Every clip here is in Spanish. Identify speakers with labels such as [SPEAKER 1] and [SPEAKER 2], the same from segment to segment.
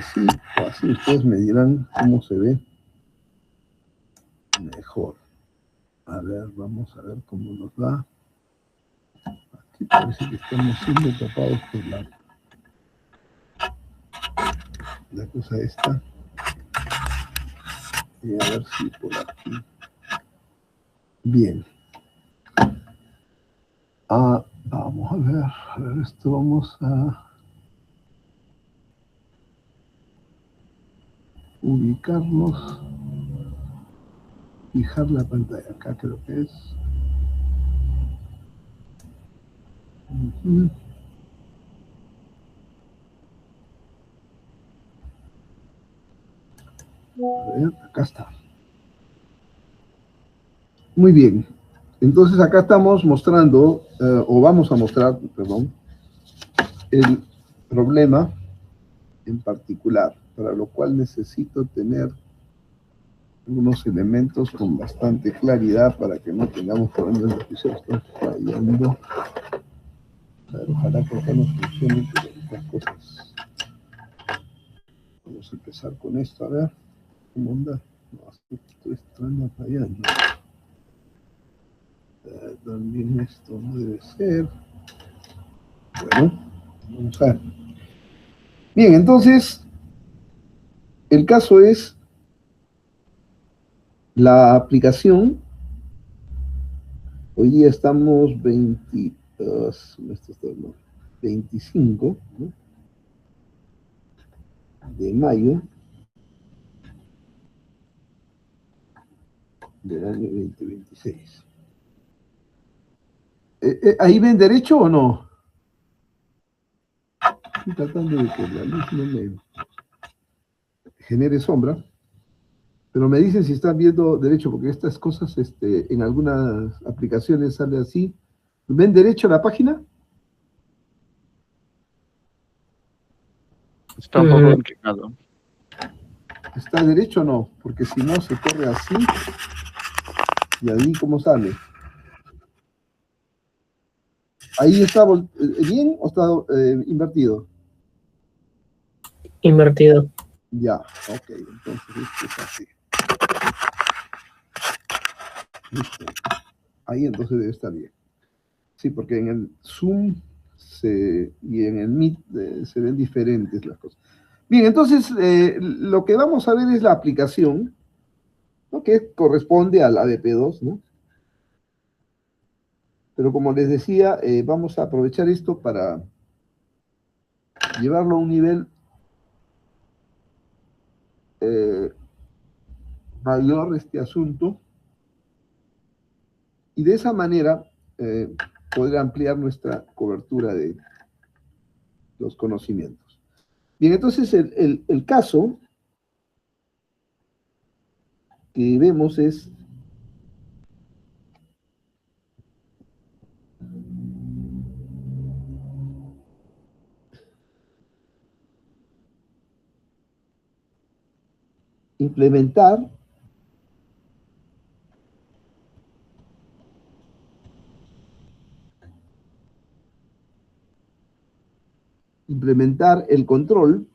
[SPEAKER 1] así o así. Ustedes me dirán cómo se ve mejor. A ver, vamos a ver cómo nos va. Aquí parece que estamos siendo tapados por la cosa esta. Y a ver si por aquí. Bien. Vamos a ver esto vamos a ubicarnos, fijar la pantalla, acá creo que es. A ver, acá está. Muy bien. Entonces acá estamos mostrando, o vamos a mostrar, perdón, el problema en particular, para lo cual necesito tener unos elementos con bastante claridad para que no tengamos problemas de que se están fallando. A ver, ojalá que acá nos funcione, pero estas cosas. Vamos a empezar con esto, a ver, ¿cómo anda? No, esto está fallando. También esto no debe ser. Bueno, vamos a ver. Bien, entonces, el caso es la aplicación. Hoy día estamos 25, ¿no?, de mayo del año 2026. ¿Ahí ven derecho o no? Estoy tratando de que la luz no me genere sombra, pero me dicen si están viendo derecho, porque estas cosas en algunas aplicaciones sale así. ¿Ven derecho la página?
[SPEAKER 2] Está un poco inclinado.
[SPEAKER 1] ¿Está derecho o no? Porque si no, se corre así. ¿Y ahí cómo sale? ¿Ahí está bien o está invertido?
[SPEAKER 3] Invertido.
[SPEAKER 1] Ya, ok, entonces esto es así. ¿Listo? Ahí entonces debe estar bien. Sí, porque en el Zoom y en el Meet se ven diferentes las cosas. Bien, entonces lo que vamos a ver es la aplicación, ¿no?, que corresponde a la ADP2, ¿no? Pero como les decía, vamos a aprovechar esto para llevarlo a un nivel mayor, este asunto, y de esa manera poder ampliar nuestra cobertura de los conocimientos. Bien, entonces el caso que vemos es implementar el control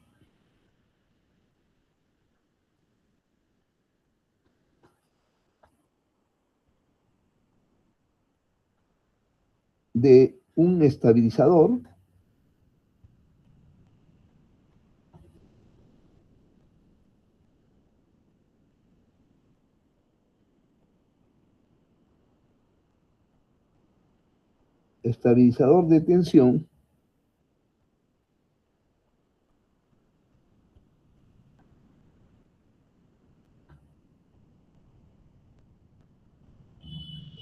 [SPEAKER 1] de un estabilizador de tensión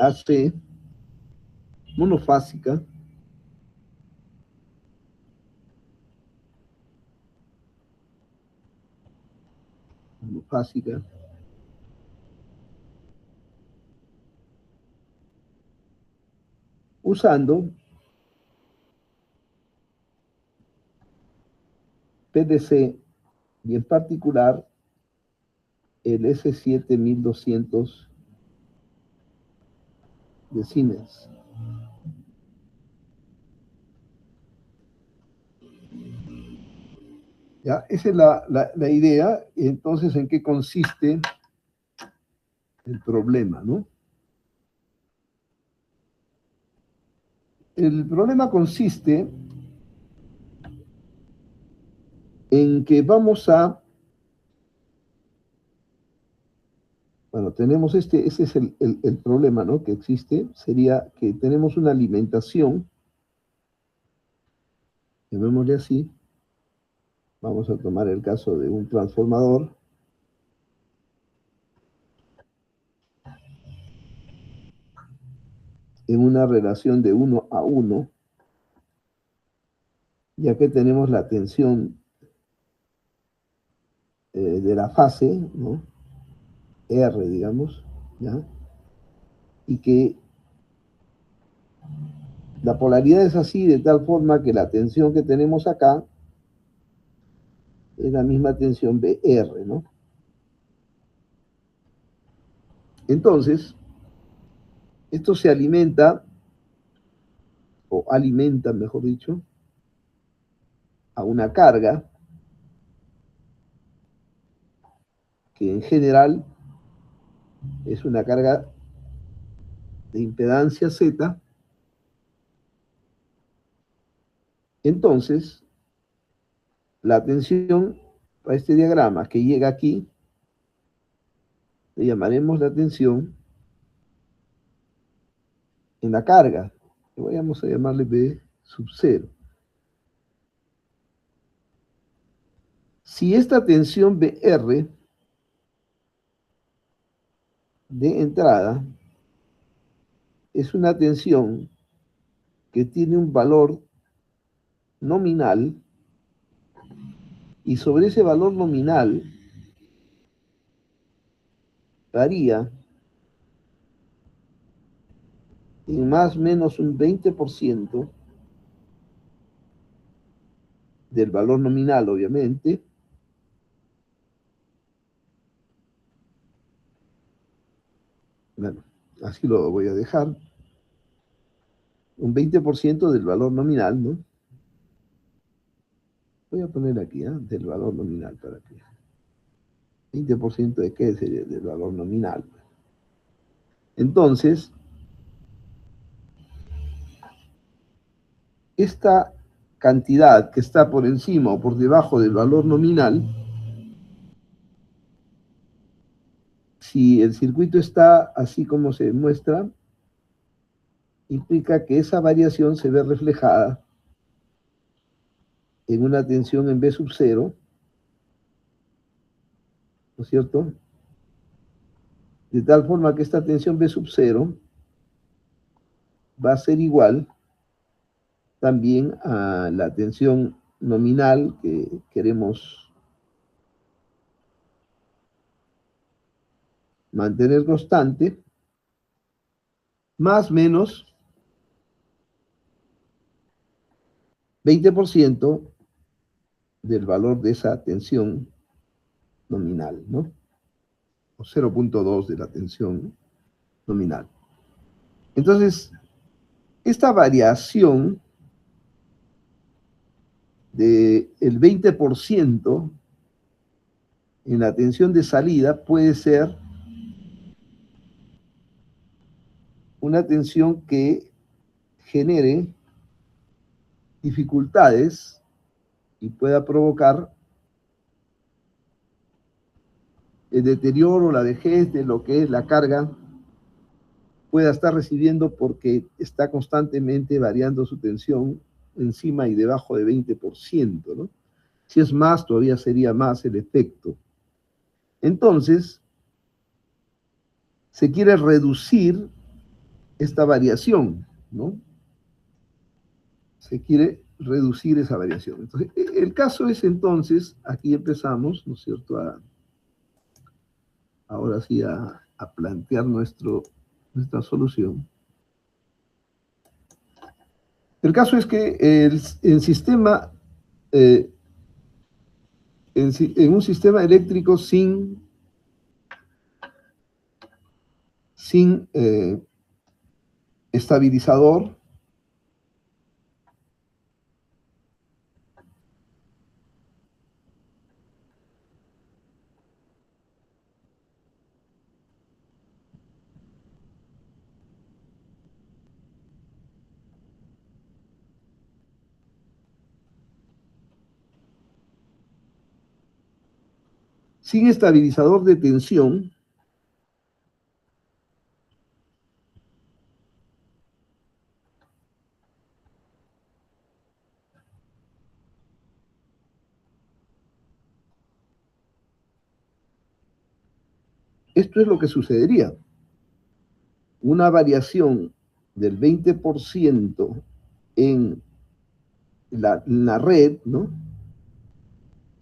[SPEAKER 1] AC monofásica usando PDC y en particular el S7200 de Siemens. ¿Ya? Esa es la idea. Entonces, ¿en qué consiste el problema, no? El problema consiste en que vamos a, bueno, tenemos ese es el problema, ¿no? Que existe, sería que tenemos una alimentación, llamémosle así, vamos a tomar el caso de un transformador, en una relación de 1 a 1, ya que tenemos la tensión de la fase, ¿no? R, digamos, ¿ya? Y que la polaridad es así de tal forma que la tensión que tenemos acá es la misma tensión BR, ¿no? Entonces, esto se alimenta, o alimenta, mejor dicho, a una carga que en general es una carga de impedancia Z. Entonces, la tensión para este diagrama que llega aquí, le llamaremos la tensión en la carga, que vamos a llamarle B sub 0. Si esta tensión BR de entrada es una tensión que tiene un valor nominal, y sobre ese valor nominal varía en más o menos un 20% del valor nominal, obviamente, bueno, así lo voy a dejar, un 20% del valor nominal, ¿no? Voy a poner aquí, ¿eh? Del valor nominal para que. 20% de qué sería del valor nominal. Entonces, esta cantidad que está por encima o por debajo del valor nominal, si el circuito está así como se muestra, implica que esa variación se ve reflejada en una tensión en B sub 0, ¿no es cierto? De tal forma que esta tensión B sub 0 va a ser igual también a la tensión nominal que queremos mantener constante, más menos 20% del valor de esa tensión nominal, ¿no? O 0,2 de la tensión nominal. Entonces, esta variación del 20% en la tensión de salida puede ser una tensión que genere dificultades y pueda provocar el deterioro, la vejez de lo que es la carga pueda estar recibiendo porque está constantemente variando su tensión encima y debajo de 20%, ¿no? Si es más, todavía sería más el efecto. Entonces, se quiere reducir esta variación, ¿no? Se quiere reducir esa variación. Entonces, el caso es entonces, aquí empezamos, ¿no es cierto?, ahora sí a plantear nuestra solución. El caso es que el sistema, en un sistema eléctrico sin estabilizador, Sin estabilizador de tensión, esto es lo que sucedería. Una variación del 20% en la red, ¿no?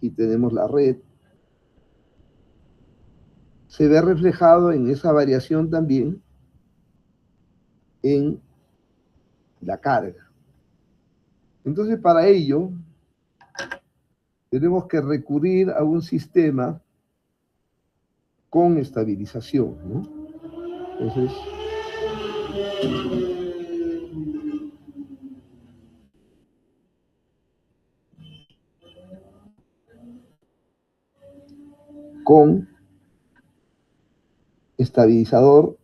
[SPEAKER 1] Y tenemos la red, se ve reflejado en esa variación también en la carga. Entonces, para ello, tenemos que recurrir a un sistema con estabilización, ¿no? Entonces, con estabilizador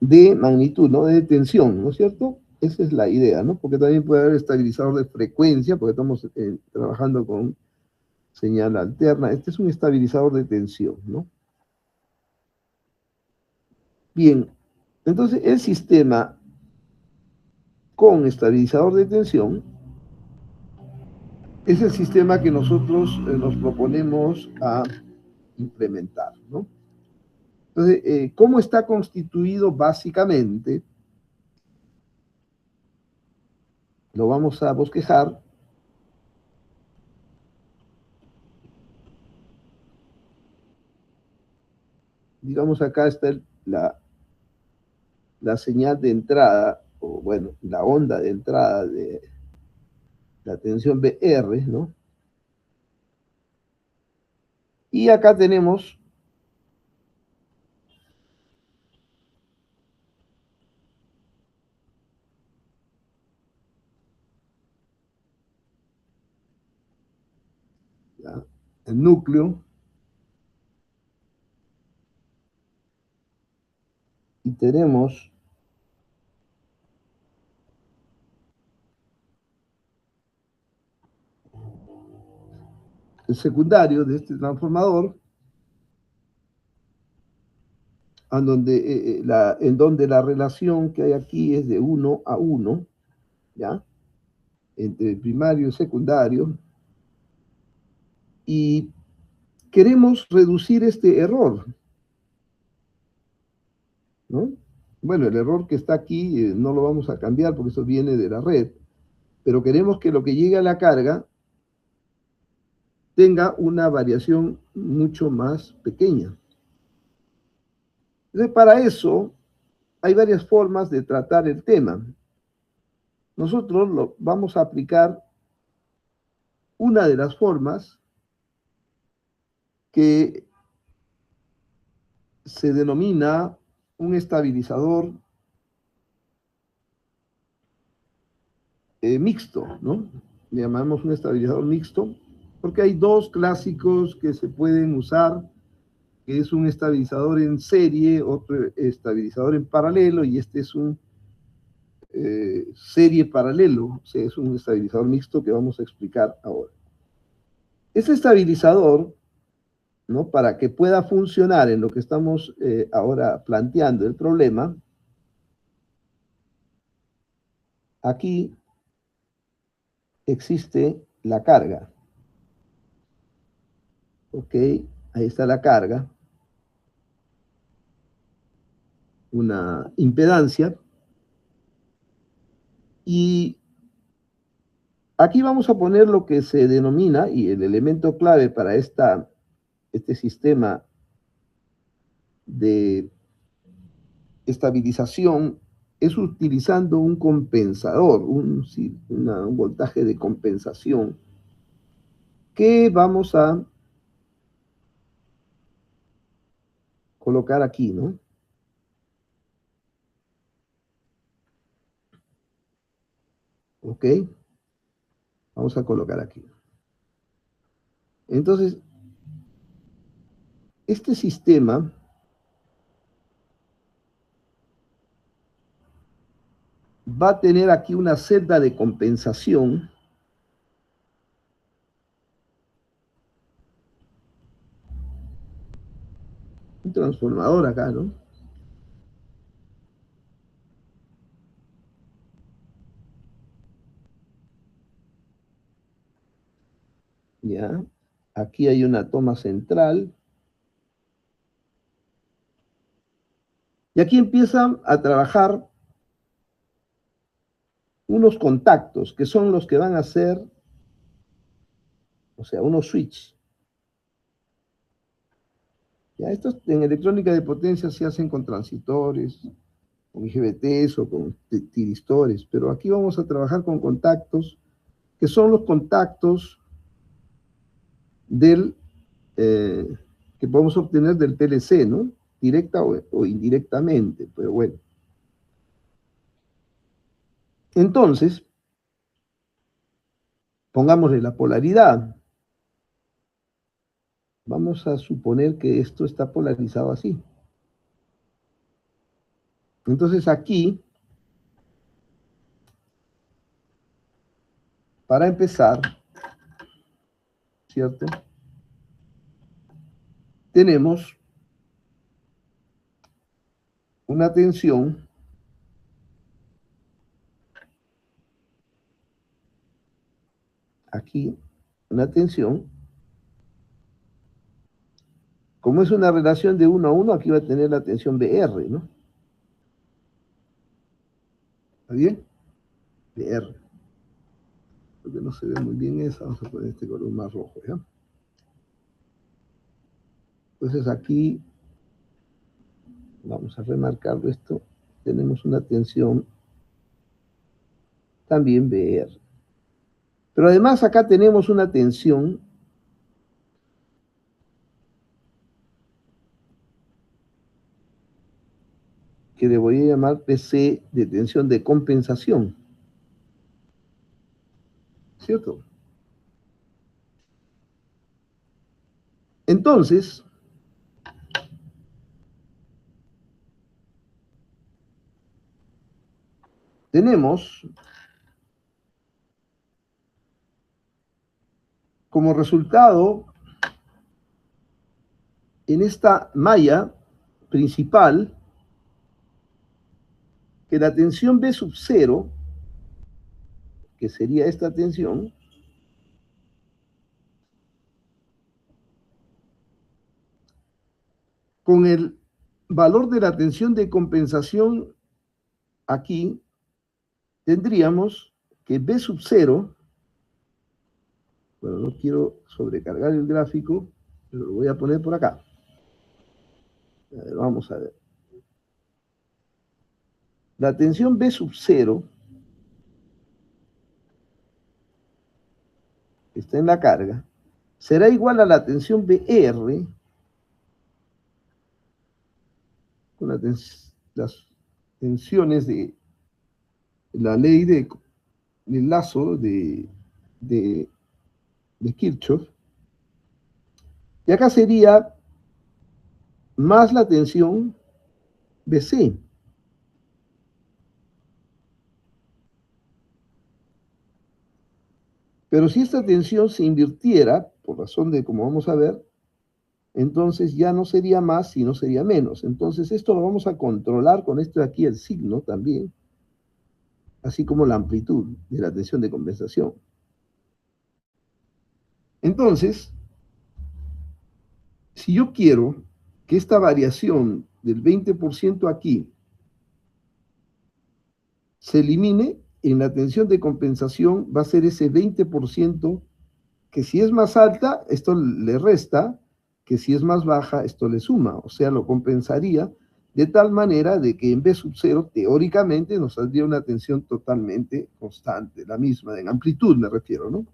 [SPEAKER 1] de magnitud, ¿no? De tensión, ¿no es cierto? Esa es la idea, ¿no? Porque también puede haber estabilizador de frecuencia, porque estamos trabajando con señal alterna. Este es un estabilizador de tensión, ¿no? Bien, entonces el sistema con estabilizador de tensión es el sistema que nosotros nos proponemos a implementar, ¿no? Entonces, ¿cómo está constituido básicamente? Lo vamos a bosquejar. Digamos, acá está la señal de entrada, o bueno, la onda de entrada de la tensión BR, ¿no? Y acá tenemos ¿ya? El núcleo, y tenemos el secundario de este transformador, en donde la relación que hay aquí es de 1 a 1, ¿ya? Entre el primario y secundario, y queremos reducir este error, ¿no? Bueno, el error que está aquí no lo vamos a cambiar porque eso viene de la red, pero queremos que lo que llegue a la carga tenga una variación mucho más pequeña. Entonces, para eso hay varias formas de tratar el tema. Nosotros lo vamos a aplicar una de las formas que se denomina un estabilizador mixto, ¿no? Le llamamos un estabilizador mixto porque hay dos clásicos que se pueden usar, que es un estabilizador en serie, otro estabilizador en paralelo, y este es un serie paralelo, o sea, es un estabilizador mixto que vamos a explicar ahora. Ese estabilizador, ¿no? Para que pueda funcionar en lo que estamos ahora planteando el problema, aquí existe la carga. Ok, ahí está la carga, una impedancia, y aquí vamos a poner lo que se denomina, y el elemento clave para este sistema de estabilización es utilizando un compensador, un voltaje de compensación, que vamos a colocar aquí, ¿no? Ok, vamos a colocar aquí. Entonces, este sistema va a tener aquí una celda de compensación un transformador acá, ¿no? Ya, aquí hay una toma central. Y aquí empiezan a trabajar unos contactos, que son los que van a ser, o sea, unos switch. Ya, estos en electrónica de potencia se hacen con transistores, con IGBTs o con tiristores, pero aquí vamos a trabajar con contactos, que son los contactos del, que podemos obtener del PLC, ¿no? Directa o indirectamente, pero bueno. Entonces, pongámosle la polaridad. Vamos a suponer que esto está polarizado así. Entonces aquí, para empezar, ¿cierto? Tenemos una tensión aquí, una tensión. Como es una relación de 1 a 1, aquí va a tener la tensión BR, ¿no? ¿Está bien? BR. Porque no se ve muy bien esa, vamos a poner este color más rojo, ¿ya? Entonces aquí, vamos a remarcarlo esto, tenemos una tensión también BR. Pero además acá tenemos una tensión que le voy a llamar PC de tensión de compensación, ¿cierto? Entonces, tenemos como resultado en esta malla principal que la tensión B sub 0, que sería esta tensión, con el valor de la tensión de compensación aquí, tendríamos que B sub 0, bueno, no quiero sobrecargar el gráfico, pero lo voy a poner por acá. A ver, vamos a ver. La tensión B sub 0 que está en la carga será igual a la tensión BR con las tensiones de la ley del lazo de Kirchhoff. Y acá sería más la tensión BC. Pero si esta tensión se invirtiera, por razón de como vamos a ver, entonces ya no sería más, sino sería menos. Entonces esto lo vamos a controlar con esto de aquí, el signo también, así como la amplitud de la tensión de compensación. Entonces, si yo quiero que esta variación del 20% aquí se elimine, en la tensión de compensación va a ser ese 20% que si es más alta, esto le resta, que si es más baja, esto le suma, o sea, lo compensaría de tal manera de que en B sub 0, teóricamente, nos saldría una tensión totalmente constante, la misma, en amplitud me refiero, ¿no?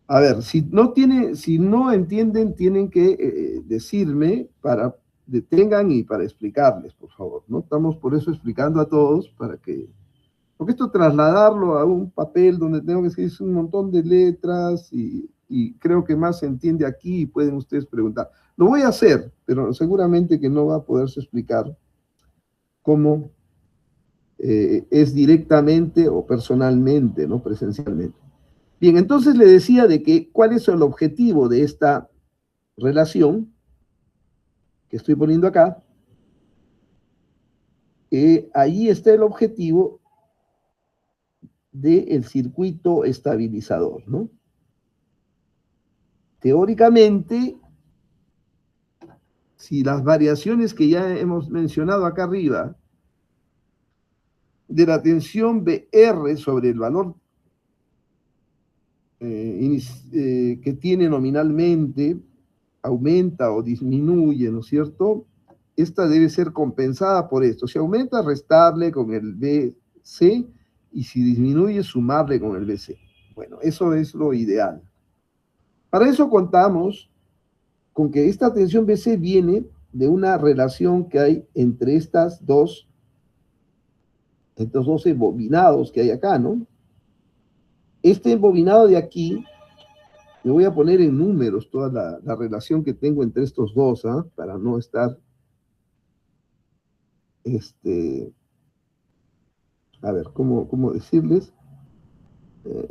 [SPEAKER 1] A ver, si no entienden, tienen que decirme para detengan y para explicarles, por favor, ¿no? Estamos por eso explicando a todos, porque esto trasladarlo a un papel donde tengo que escribir un montón de letras y creo que más se entiende aquí y pueden ustedes preguntar. Lo voy a hacer, pero seguramente que no va a poderse explicar cómo es directamente o personalmente, ¿no? Presencialmente. Bien, entonces le decía de que cuál es el objetivo de esta relación que estoy poniendo acá. Ahí está el objetivo del circuito estabilizador, ¿no? Teóricamente, si las variaciones que ya hemos mencionado acá arriba de la tensión BR sobre el valor que tiene nominalmente aumenta o disminuye, ¿no es cierto? Esta debe ser compensada por esto. Si aumenta, restarle con el BC y si disminuye, sumarle con el BC. Bueno, eso es lo ideal. Para eso contamos con que esta tensión BC viene de una relación que hay entre estos dos embobinados que hay acá, ¿no? Este embobinado de aquí, me voy a poner en números toda la relación que tengo entre estos dos, ¿ah? Para no estar, a ver, ¿cómo decirles?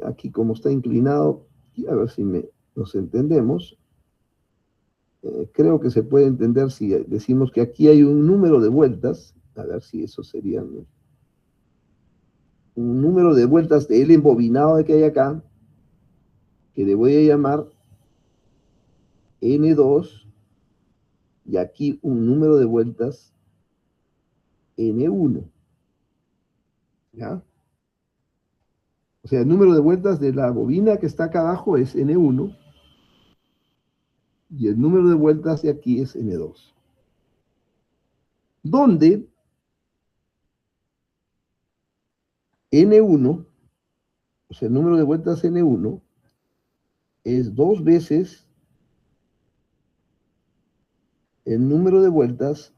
[SPEAKER 1] Aquí como está inclinado, y a ver si nos entendemos. Creo que se puede entender si decimos que aquí hay un número de vueltas, a ver si eso sería, ¿no? Un número de vueltas del embobinado que hay acá, que le voy a llamar N2, y aquí un número de vueltas N1, ¿ya? O sea, el número de vueltas de la bobina que está acá abajo es N1, y el número de vueltas de aquí es N2. Donde N1, o sea, el número de vueltas N1, es 2 veces el número de vueltas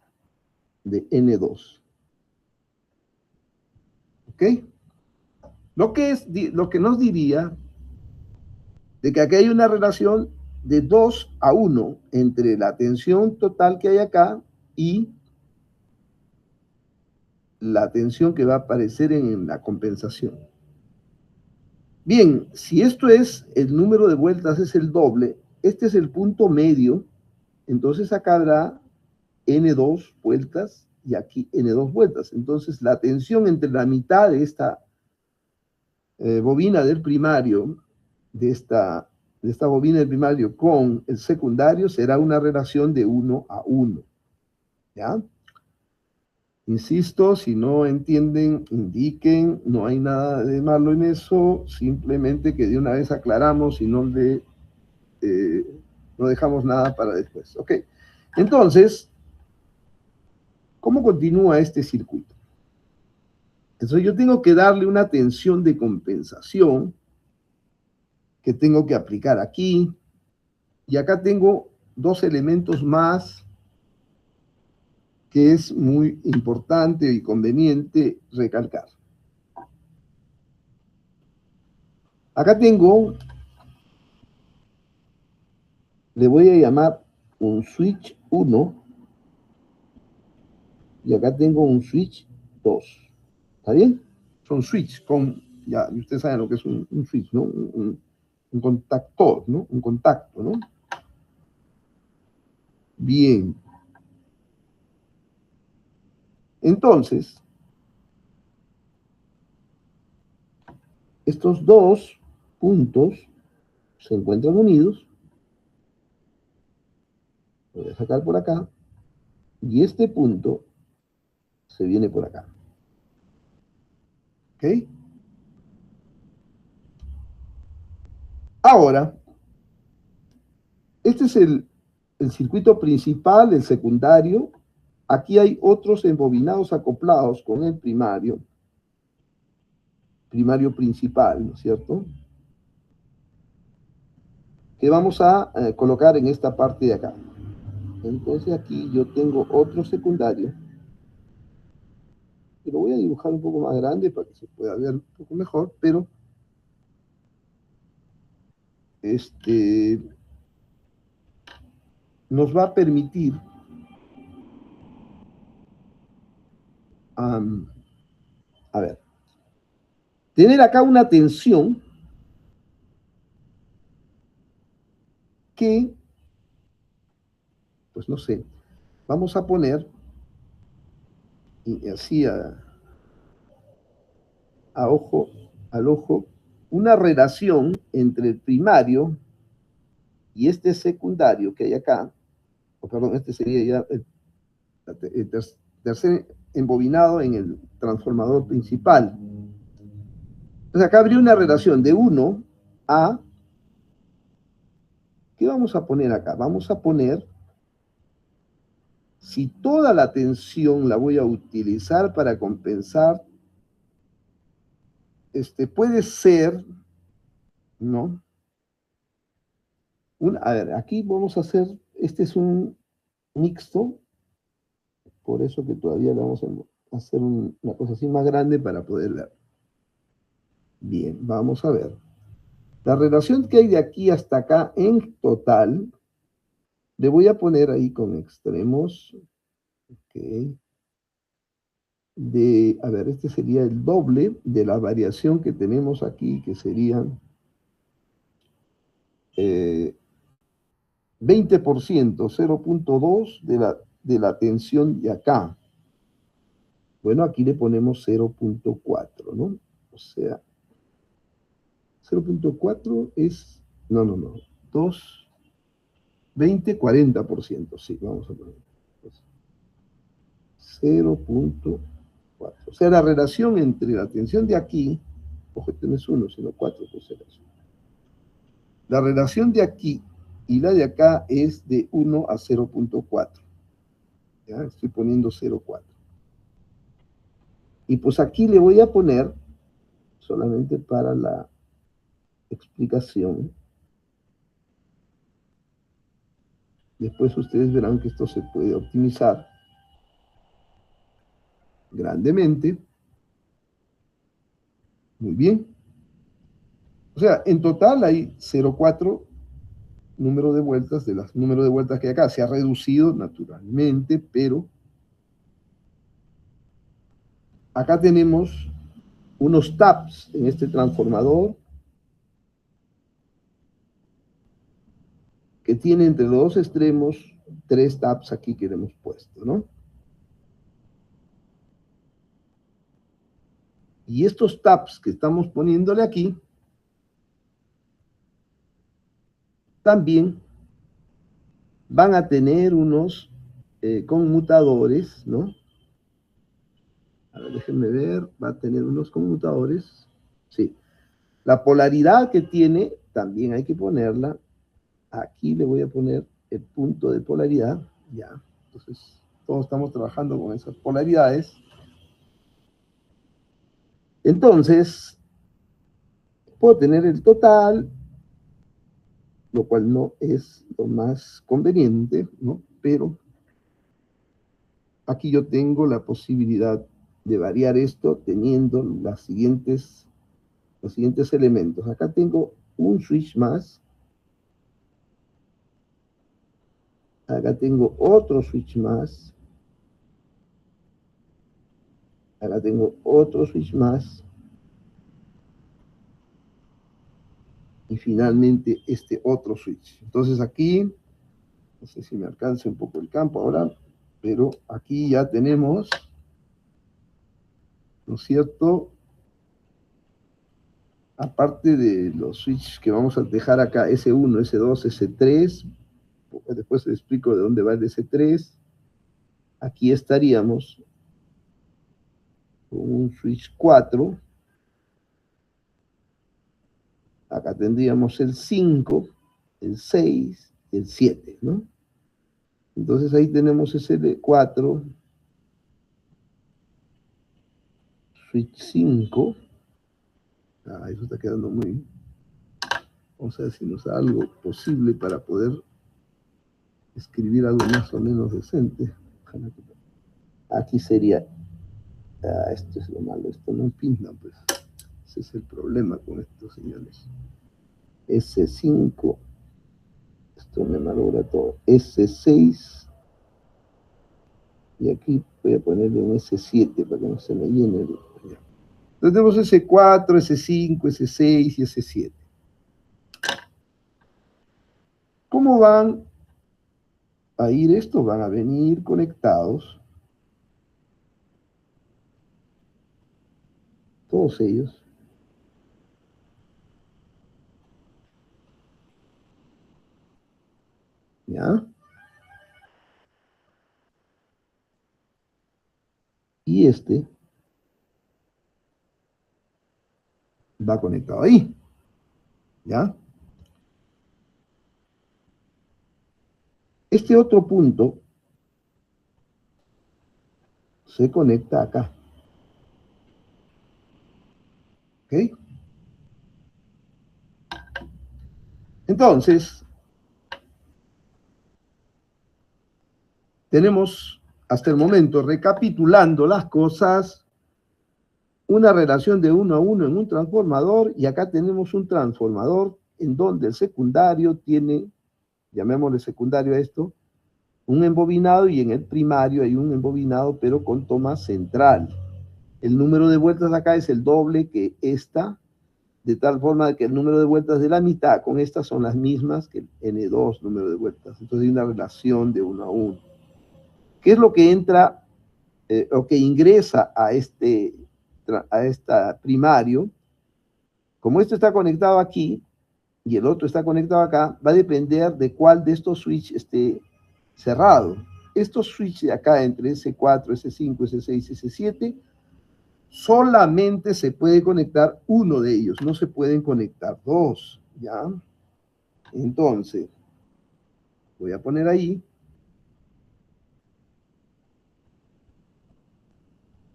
[SPEAKER 1] de N2. ¿Ok? Lo que nos diría de que aquí hay una relación de 2 a 1 entre la tensión total que hay acá y la tensión que va a aparecer en la compensación. Bien, si esto es el número de vueltas, es el doble, este es el punto medio, entonces acá habrá N2 vueltas y aquí N2 vueltas. Entonces la tensión entre la mitad de esta bobina del primario, de esta bobina del primario con el secundario será una relación de 1 a 1. ¿Ya? Insisto, si no entienden, indiquen, no hay nada de malo en eso, simplemente que de una vez aclaramos y no dejamos nada para después. Ok, entonces, ¿cómo continúa este circuito? Entonces yo tengo que darle una tensión de compensación que tengo que aplicar aquí, y acá tengo dos elementos más que es muy importante y conveniente recalcar. Acá tengo, le voy a llamar un switch 1 y acá tengo un switch 2. ¿Está bien? Son switch ya, ustedes saben lo que es un switch, ¿no? Un contactor, ¿no? Un contacto, ¿no? Bien. Entonces, estos dos puntos se encuentran unidos. Voy a sacar por acá. Y este punto se viene por acá. ¿Ok? Ahora, este es el circuito principal, el secundario. Aquí hay otros embobinados acoplados con el primario principal, ¿no es cierto? Que vamos a colocar en esta parte de acá. Entonces aquí yo tengo otro secundario, que lo voy a dibujar un poco más grande para que se pueda ver un poco mejor, pero nos va a permitir A ver, tener acá una tensión que, pues no sé, vamos a poner, y así al ojo, una relación entre el primario y este secundario que hay acá, o perdón, este sería ya el tercer embobinado en el transformador principal. Entonces acá habría una relación de 1 a, ¿qué vamos a poner acá? Vamos a poner, si toda la tensión la voy a utilizar para compensar, puede ser, ¿no? A ver, aquí vamos a hacer, este es un mixto, por eso que todavía le vamos a hacer una cosa así más grande para poder ver. Bien, vamos a ver. La relación que hay de aquí hasta acá en total, le voy a poner ahí con extremos, ok, a ver, este sería el doble de la variación que tenemos aquí, que serían 20%, 0.2 de la tensión de acá. Bueno, aquí le ponemos 0.4, ¿no? O sea, 0.4 es, no, 2, 20, 40%, sí, vamos a poner. 0.4. O sea, la relación entre la tensión de aquí, ojo, este no es 1, sino 4, pues será eso. La relación de aquí y la de acá es de 1 a 0.4. ¿Ya? Estoy poniendo 0.4. Y pues aquí le voy a poner, solamente para la explicación, después ustedes verán que esto se puede optimizar grandemente. Muy bien. O sea, en total hay 0.4 número de vueltas, de las número de vueltas que hay acá. Se ha reducido naturalmente, pero acá tenemos unos taps en este transformador que tiene entre los dos extremos 3 taps aquí que le hemos puesto, ¿no? Y estos taps que estamos poniéndole aquí también van a tener unos conmutadores, ¿no? A ver, déjenme ver, va a tener unos conmutadores. Sí. La polaridad que tiene también hay que ponerla. Aquí le voy a poner el punto de polaridad, ya. Entonces, todos estamos trabajando con esas polaridades. Entonces, puedo tener el total, lo cual no es lo más conveniente, ¿no? Pero aquí yo tengo la posibilidad de variar esto teniendo los siguientes elementos. Acá tengo un switch más. Acá tengo otro switch más. Acá tengo otro switch más. Y finalmente este otro switch. Entonces aquí, no sé si me alcance un poco el campo ahora, pero aquí ya tenemos, ¿no es cierto? Aparte de los switches que vamos a dejar acá, S1, S2, S3, después les explico de dónde va el S3, aquí estaríamos con un switch 4, acá tendríamos el 5, el 6 y el 7, ¿no? Entonces ahí tenemos SL4, switch 5, eso está quedando muy... Vamos a ver si nos da algo posible para poder escribir algo más o menos decente. Aquí sería, esto es lo malo, esto no pinta, pues. Ese es el problema con estos señores. S5, esto me malogra todo. S6, y aquí voy a ponerle un S7 para que no se me llene. Tenemos S4, S5, S6 y S7. ¿Cómo van a ir esto? Van a venir conectados, todos ellos, ¿ya? Y este va conectado ahí, ¿ya? Este otro punto se conecta acá, ¿ok? Entonces, tenemos hasta el momento, recapitulando las cosas, una relación de 1 a 1 en un transformador, y acá tenemos un transformador en donde el secundario tiene, llamémosle secundario a esto, un embobinado, y en el primario hay un embobinado pero con toma central. El número de vueltas acá es el doble que esta, de tal forma que el número de vueltas de la mitad con estas son las mismas que el N2 número de vueltas. Entonces hay una relación de 1 a 1. ¿Qué es lo que entra o que ingresa a este primario? Como esto está conectado aquí y el otro está conectado acá, va a depender de cuál de estos switches esté cerrado. Estos switches acá entre S4, S5, S6, S7, solamente se puede conectar uno de ellos, no se pueden conectar dos, ¿ya? Entonces, voy a poner ahí,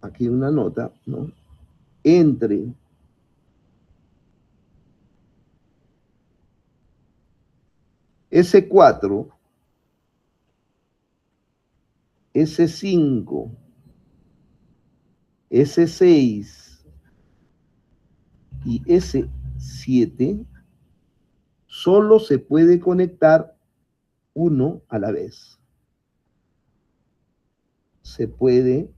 [SPEAKER 1] aquí una nota, ¿no? Entre S4, S5, S6 y S7, solo se puede conectar uno a la vez. Se puede,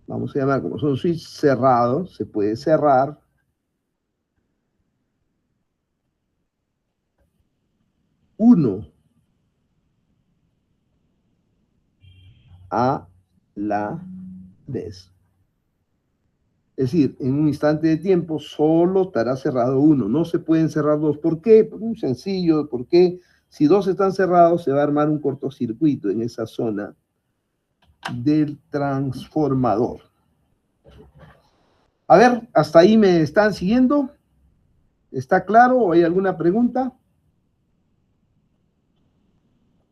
[SPEAKER 1] vamos a llamar, como son switches cerrados, se puede cerrar uno a la vez. Es decir, en un instante de tiempo solo estará cerrado uno, no se pueden cerrar dos. ¿Por qué? Muy sencillo, porque si dos están cerrados se va a armar un cortocircuito en esa zona del transformador. A ver, ¿hasta ahí me están siguiendo? ¿Está claro o hay alguna pregunta?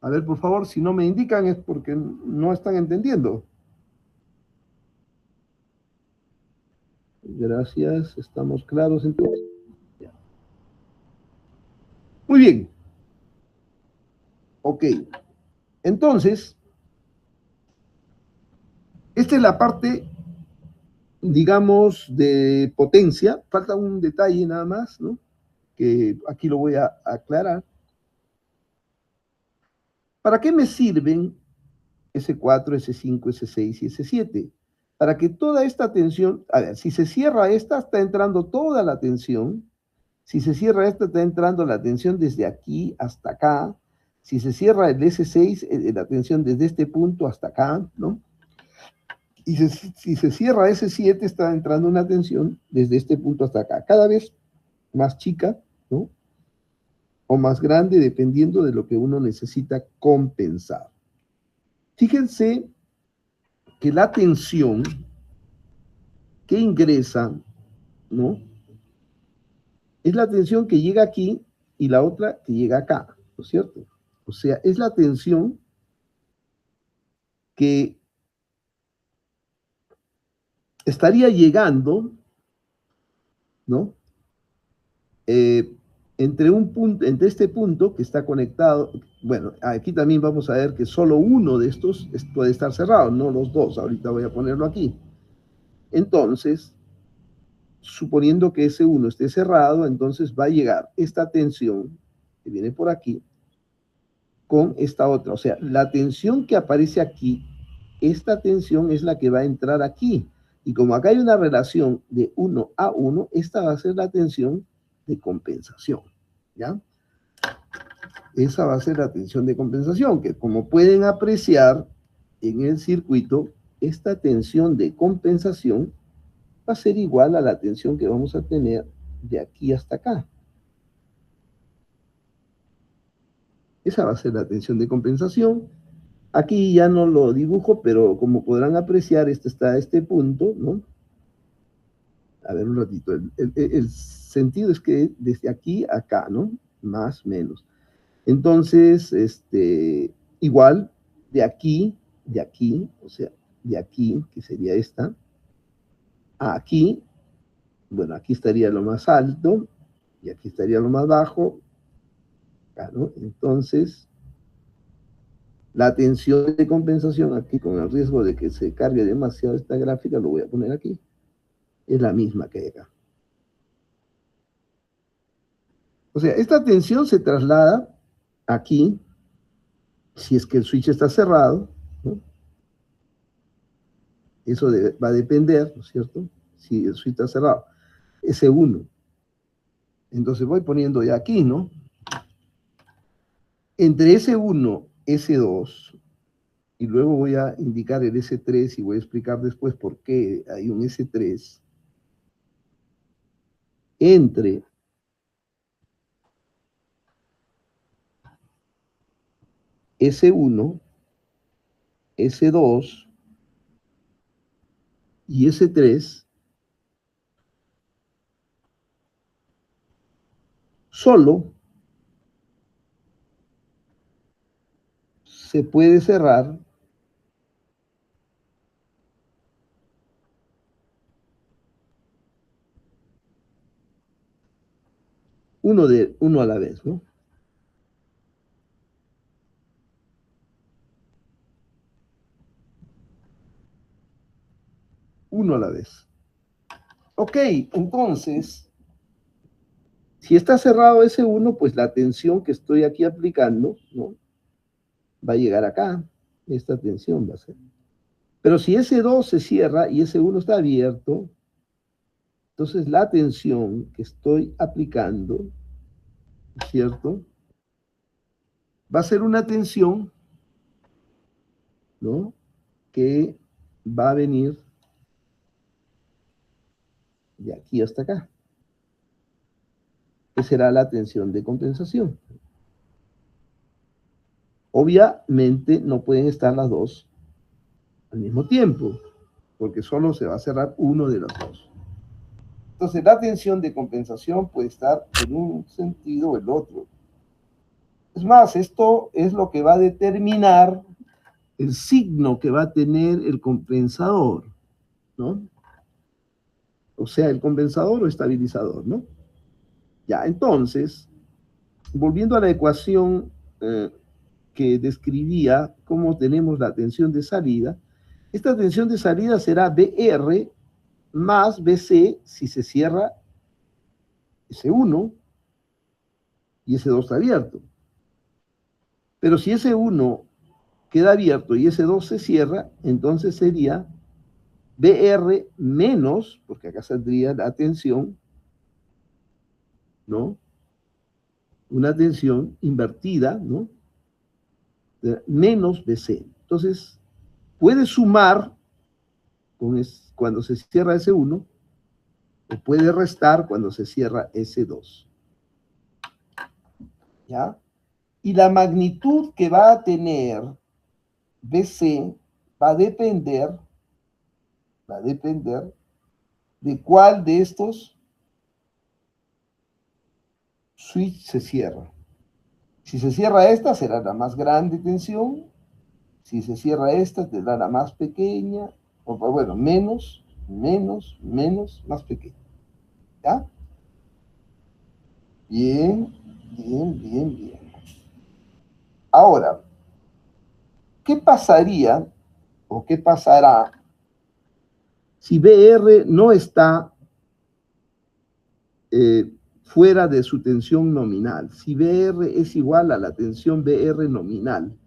[SPEAKER 1] A ver, por favor, si no me indican es porque no están entendiendo. Gracias, estamos claros entonces. Muy bien. Ok. Entonces, esta es la parte, digamos, de potencia. Falta un detalle nada más, ¿no? Que aquí lo voy a aclarar. ¿Para qué me sirven S4, S5, S6 y S7? Para que toda esta tensión, a ver, si se cierra esta, está entrando toda la tensión. Si se cierra esta, está entrando la tensión desde aquí hasta acá. Si se cierra el S6, la tensión desde este punto hasta acá, ¿no? Y si se cierra S7, está entrando una tensión desde este punto hasta acá, cada vez más chica, ¿no? O más grande, dependiendo de lo que uno necesita compensar. Fíjense que la tensión que ingresa, ¿no? Es la tensión que llega aquí y la otra que llega acá, ¿no es cierto? O sea, es la tensión que estaría llegando, ¿no? Entre un punto, entre este punto que está conectado, bueno, aquí también vamos a ver que solo uno de estos puede estar cerrado, no los dos. Ahorita voy a ponerlo aquí. Entonces, suponiendo que ese uno esté cerrado, entonces va a llegar esta tensión que viene por aquí con esta otra. O sea, la tensión que aparece aquí, esta tensión es la que va a entrar aquí. Y como acá hay una relación de 1 a 1, esta va a ser la tensión de compensación, ¿ya? Esa va a ser la tensión de compensación, que como pueden apreciar en el circuito, esta tensión de compensación va a ser igual a la tensión que vamos a tener de aquí hasta acá. Esa va a ser la tensión de compensación. Aquí ya no lo dibujo, pero como podrán apreciar, este está a este punto, ¿no? A ver un ratito. El sentido es que desde aquí a acá, ¿no? Más, menos. Entonces, igual, de aquí, o sea, de aquí, que sería esta, a aquí, bueno, aquí estaría lo más alto, y aquí estaría lo más bajo, acá, ¿no? Entonces, la tensión de compensación aquí, con el riesgo de que se cargue demasiado esta gráfica, lo voy a poner aquí, es la misma que hay acá. O sea, esta tensión se traslada aquí, si es que el switch está cerrado, ¿no? Eso va a depender, ¿no es cierto? Si el switch está cerrado. S1. Entonces voy poniendo ya aquí, ¿no? Entre S1, S2, y luego voy a indicar el S3 y voy a explicar después por qué hay un S3. Entre S1, S2 y S3, solo se puede cerrar uno a la vez, ¿no? Uno a la vez. Ok, entonces, si está cerrado S1, pues la tensión que estoy aquí aplicando, ¿no? Va a llegar acá. Esta tensión va a ser. Pero si S2 se cierra y S1 está abierto, entonces la tensión que estoy aplicando, ¿cierto? Va a ser una tensión, ¿no? Que va a venir de aquí hasta acá. Que será la tensión de compensación. Obviamente no pueden estar las dos al mismo tiempo, porque solo se va a cerrar uno de los dos. Entonces la tensión de compensación puede estar en un sentido o el otro. Es más, esto es lo que va a determinar el signo que va a tener el compensador, ¿no? O sea, el compensador o estabilizador, ¿no? Ya, entonces, volviendo a la ecuación que describía cómo tenemos la tensión de salida, esta tensión de salida será BR más BC si se cierra S1 y S2 está abierto. Pero si S1 queda abierto y S2 se cierra, entonces sería BR menos, porque acá saldría la tensión, ¿no? Una tensión invertida, ¿no? Menos BC. Entonces, puede sumar cuando se cierra S1 o puede restar cuando se cierra S2. ¿Ya? Y la magnitud que va a tener BC va a depender de cuál de estos switch se cierra. Si se cierra esta, será la más grande tensión. Si se cierra esta, tendrá la más pequeña. O bueno, menos, más pequeña. ¿Ya? Bien, bien. Ahora, ¿qué pasaría o qué pasará si BR no está fuera de su tensión nominal? Si BR es igual a la tensión BR nominal.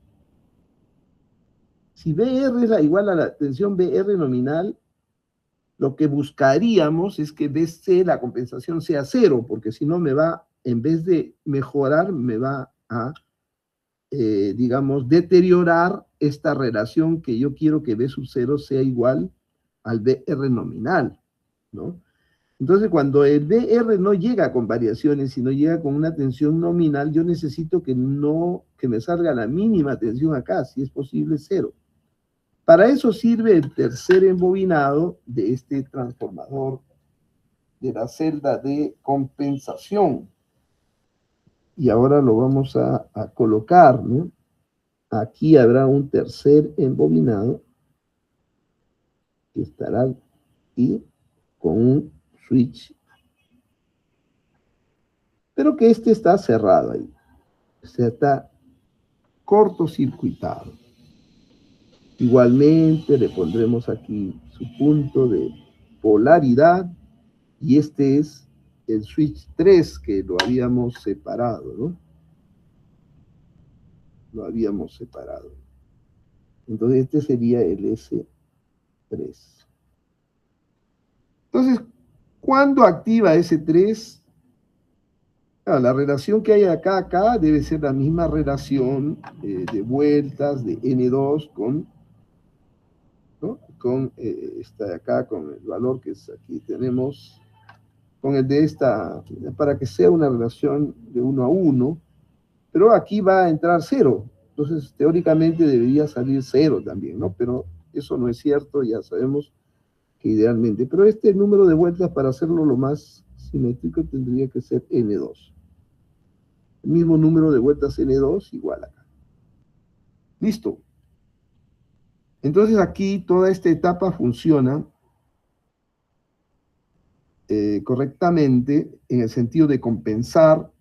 [SPEAKER 1] Si BR es igual a la tensión BR nominal, lo que buscaríamos es que BC la compensación sea 0, porque si no me va, en vez de mejorar, me va a, digamos, deteriorar esta relación que yo quiero que B sub 0 sea igual al BR nominal, ¿no? Entonces, cuando el BR no llega con variaciones, sino llega con una tensión nominal, yo necesito que me salga la mínima tensión acá, si es posible 0. Para eso sirve el tercer embobinado de este transformador de la celda de compensación. Y ahora lo vamos a colocar, ¿no? Aquí habrá un tercer embobinado que estará aquí con un switch, pero que este está cerrado ahí. O sea, está cortocircuitado. Igualmente le pondremos aquí su punto de polaridad y este es el switch 3 que lo habíamos separado, ¿no? Lo habíamos separado. Entonces este sería el S3. Entonces, ¿cuándo activa S3? La relación que hay acá debe ser la misma relación de vueltas de N2 con, ¿no? Con esta de acá, con el valor que es aquí tenemos, con el de esta, para que sea una relación de 1 a 1, pero aquí va a entrar 0. Entonces, teóricamente debería salir 0 también, ¿no? Pero eso no es cierto, ya sabemos que idealmente. Pero este número de vueltas, para hacerlo lo más simétrico, tendría que ser N2. El mismo número de vueltas N2 igual acá. Listo. Entonces aquí toda esta etapa funciona correctamente en el sentido de compensar.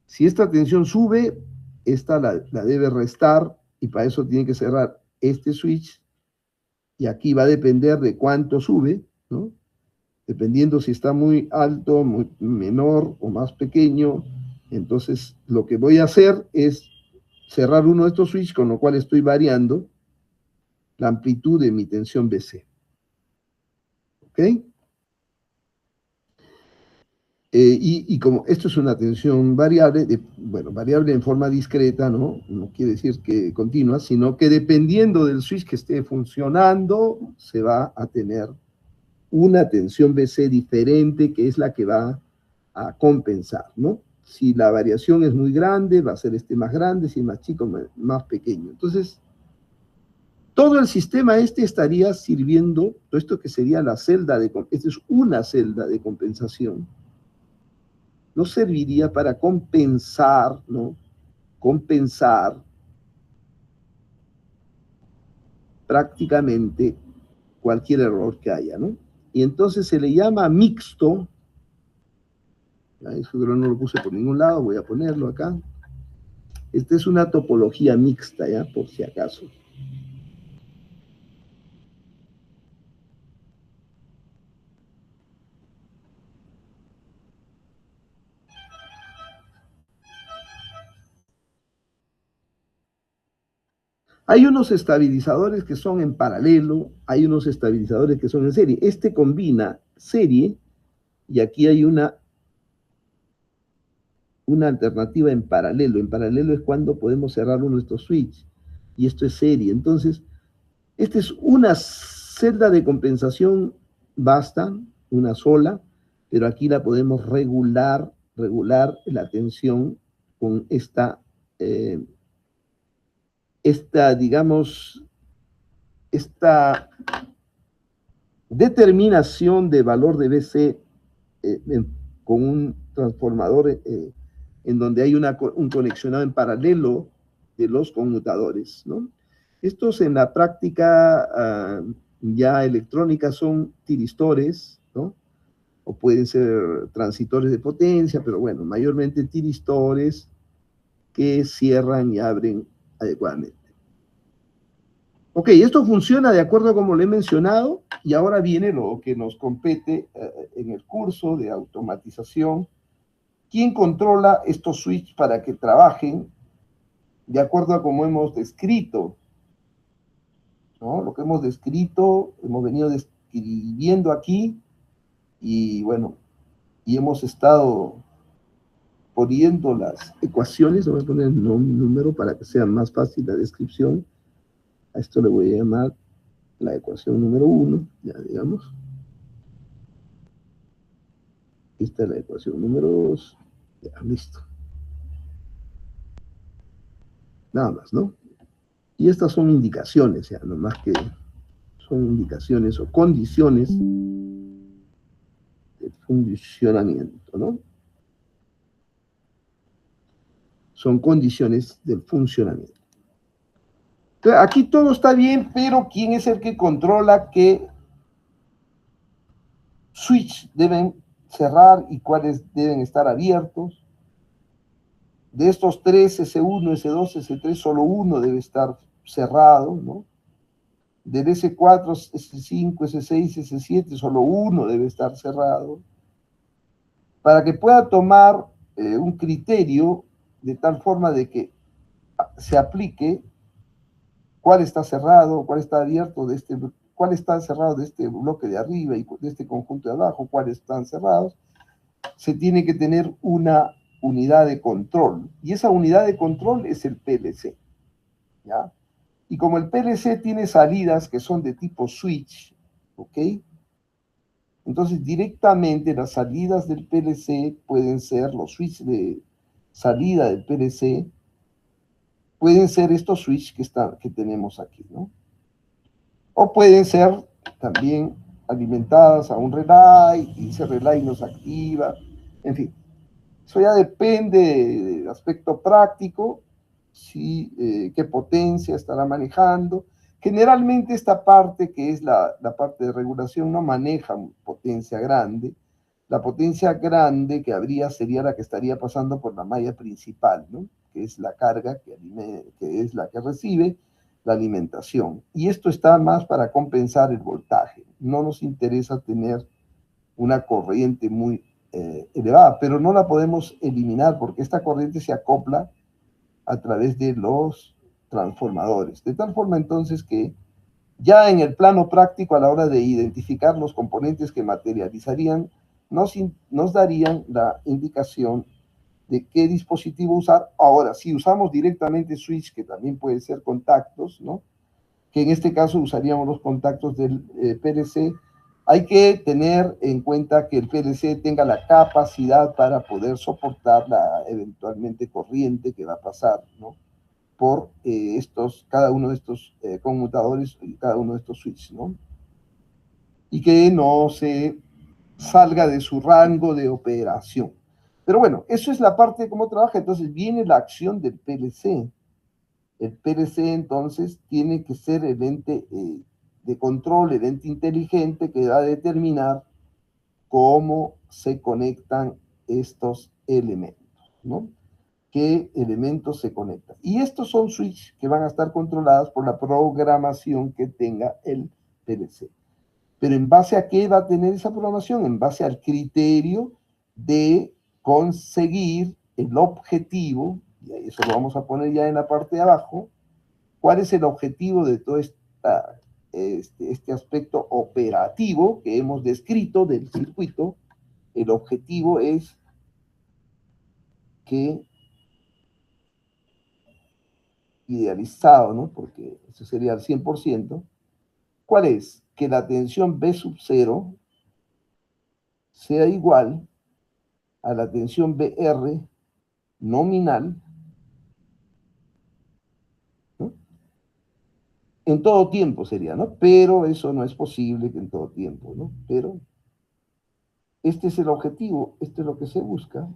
[SPEAKER 1] Si esta tensión sube, esta la debe restar y para eso tiene que cerrar este switch y aquí va a depender de cuánto sube, ¿no? Dependiendo si está muy alto, muy menor o más pequeño. Entonces lo que voy a hacer es cerrar uno de estos switches, con lo cual estoy variando la amplitud de mi tensión BC. ¿Ok? Y como esto es una tensión variable, bueno, variable en forma discreta, ¿no? No quiere decir que continua, sino que dependiendo del switch que esté funcionando, se va a tener una tensión BC diferente, que es la que va a compensar, ¿no? Si la variación es muy grande, va a ser este más grande, si es más chico, más pequeño. Entonces, todo el sistema este estaría sirviendo, todo esto que sería la celda de, esta es una celda de compensación, no serviría para compensar, ¿no? Compensar prácticamente cualquier error que haya, ¿no? Y entonces se le llama mixto, ¿ya? Eso no lo puse por ningún lado, voy a ponerlo acá. Esta es una topología mixta, ¿ya? Por si acaso. Hay unos estabilizadores que son en paralelo, hay unos estabilizadores que son en serie. Este combina serie y aquí hay una alternativa en paralelo. En paralelo es cuando podemos cerrar uno de estos switches y esto es serie. Entonces, esta es una celda de compensación, basta, una sola, pero aquí la podemos regular la tensión con digamos, esta determinación de valor de BC con un transformador en donde hay un conexionado en paralelo de los conmutadores, ¿no? Estos en la práctica ya electrónica son tiristores, ¿no? O pueden ser transitores de potencia, pero bueno, mayormente tiristores que cierran y abren adecuadamente. Ok, esto funciona de acuerdo a como le he mencionado y ahora viene lo que nos compete en el curso de automatización. ¿Quién controla estos switches para que trabajen de acuerdo a como hemos descrito? ¿No? Lo que hemos descrito, hemos venido escribiendo aquí y bueno, y hemos estado poniendo las ecuaciones. Voy a poner un número para que sea más fácil la descripción. A esto le voy a llamar la ecuación número 1, ya digamos. Esta es la ecuación número 2. Ya, listo. Nada más, ¿no? Y estas son indicaciones, ya, no más que son indicaciones o condiciones de funcionamiento, ¿no? Son condiciones del funcionamiento. Entonces, aquí todo está bien, pero ¿quién es el que controla qué switch deben cerrar y cuáles deben estar abiertos? De estos tres, S1, S2, S3, solo uno debe estar cerrado, ¿no? Del S4, S5, S6, S7, solo uno debe estar cerrado. Para que pueda tomar un criterio de tal forma de que se aplique cuál está cerrado, cuál está abierto, cuál está cerrado de este bloque de arriba y de este conjunto de abajo, cuáles están cerrados, se tiene que tener una unidad de control. Y esa unidad de control es el PLC, ¿ya? Y como el PLC tiene salidas que son de tipo switch, ¿ok? Entonces directamente las salidas del PLC pueden ser los switches de salida del PLC, pueden ser estos switches que tenemos aquí, ¿no? O pueden ser también alimentadas a un relay y ese relay nos activa, en fin. Eso ya depende del aspecto práctico, qué potencia estará manejando. Generalmente esta parte, que es la parte de regulación, no maneja potencia grande. La potencia grande que habría sería la que estaría pasando por la malla principal, ¿no? Que es la carga, que es la que recibe la alimentación. Y esto está más para compensar el voltaje. No nos interesa tener una corriente muy elevada, pero no la podemos eliminar porque esta corriente se acopla a través de los transformadores. De tal forma entonces que ya en el plano práctico, a la hora de identificar los componentes que materializarían, nos darían la indicación de qué dispositivo usar. Ahora, si usamos directamente switch, que también puede ser contactos, ¿no? Que en este caso usaríamos los contactos del PLC, hay que tener en cuenta que el PLC tenga la capacidad para poder soportar la eventualmente corriente que va a pasar, ¿no? Por cada uno de estos conmutadores y cada uno de estos switches, ¿no? Y que no se salga de su rango de operación. Pero bueno, eso es la parte de cómo trabaja. Entonces viene la acción del PLC. El PLC entonces tiene que ser el ente de control, el ente inteligente que va a determinar cómo se conectan estos elementos, ¿no? Qué elementos se conectan. Y estos son switches que van a estar controlados por la programación que tenga el PLC. Pero ¿en base a qué va a tener esa programación? En base al criterio de conseguir el objetivo, y eso lo vamos a poner ya en la parte de abajo. ¿Cuál es el objetivo de todo este aspecto operativo que hemos descrito del circuito? El objetivo es que, idealizado, ¿no? Porque eso sería al 100%, ¿cuál es? Que la tensión B sub 0 sea igual a la tensión BR nominal, ¿no? En todo tiempo sería, ¿no? Pero eso no es posible que en todo tiempo, ¿no? Pero este es el objetivo, esto es lo que se busca,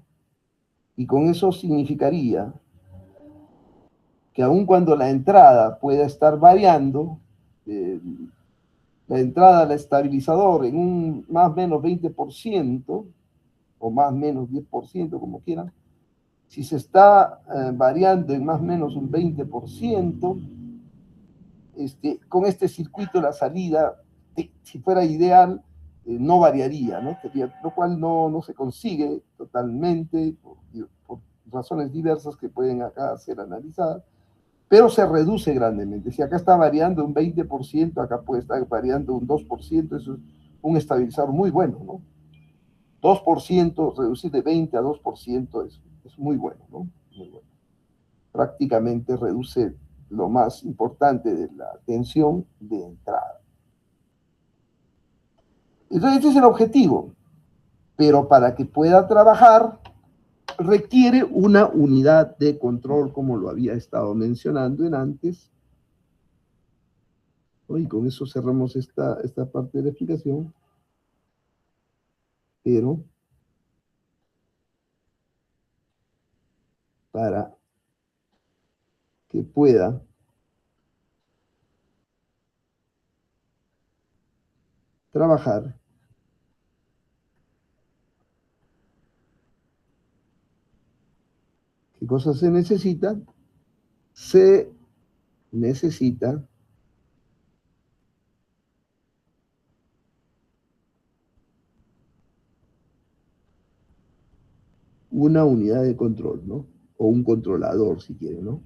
[SPEAKER 1] y con eso significaría que aun cuando la entrada pueda estar variando, la entrada al estabilizador en un más o menos 20%, o más o menos 10%, como quieran, si se está variando en más o menos un 20%, con este circuito la salida, si fuera ideal, no variaría, ¿no? Lo cual no se consigue totalmente por razones diversas que pueden acá ser analizadas, pero se reduce grandemente. Si acá está variando un 20%, acá puede estar variando un 2%, eso es un estabilizador muy bueno, ¿no? 2%, reducir de 20 a 2% es muy bueno, ¿no? Muy bueno. Prácticamente reduce lo más importante de la tensión de entrada. Entonces, este es el objetivo, pero para que pueda trabajar requiere una unidad de control, como lo había estado mencionando en antes. Y con eso cerramos esta parte de la explicación. Pero para que pueda trabajar, ¿qué cosa se necesita? Se necesita una unidad de control, ¿no? O un controlador, si quieren, ¿no?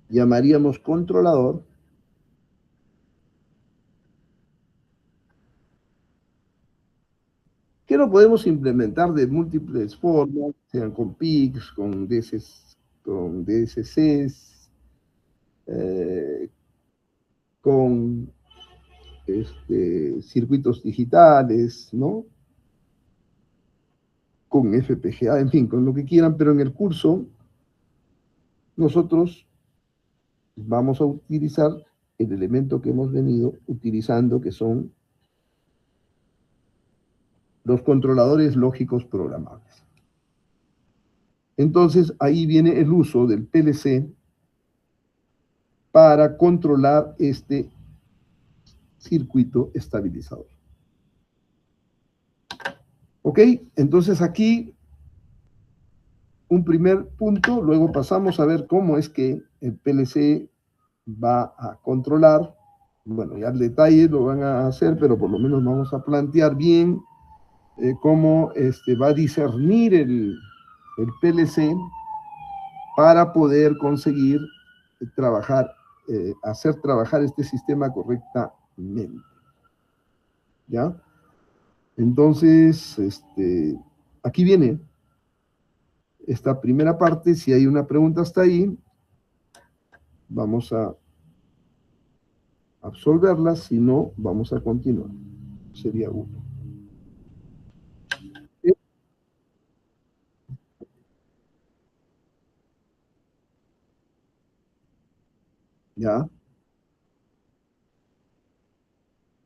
[SPEAKER 1] Llamaríamos controlador que lo podemos implementar de múltiples formas, sean con PICs, con DSCs, con circuitos digitales, ¿no? Con FPGA, en fin, con lo que quieran, pero en el curso nosotros vamos a utilizar el elemento que hemos venido utilizando, que son los controladores lógicos programables. Entonces, ahí viene el uso del PLC para controlar este circuito estabilizador. ¿Ok? Entonces aquí un primer punto, luego pasamos a ver cómo es que el PLC va a controlar. Bueno, ya el detalle lo van a hacer, pero por lo menos vamos a plantear bien cómo va a discernir el PLC para poder conseguir trabajar, hacer trabajar este sistema correctamente. ¿Ya? Entonces, aquí viene esta primera parte. Si hay una pregunta hasta ahí, vamos a absolverla, si no, vamos a continuar. Sería uno. ¿Ya?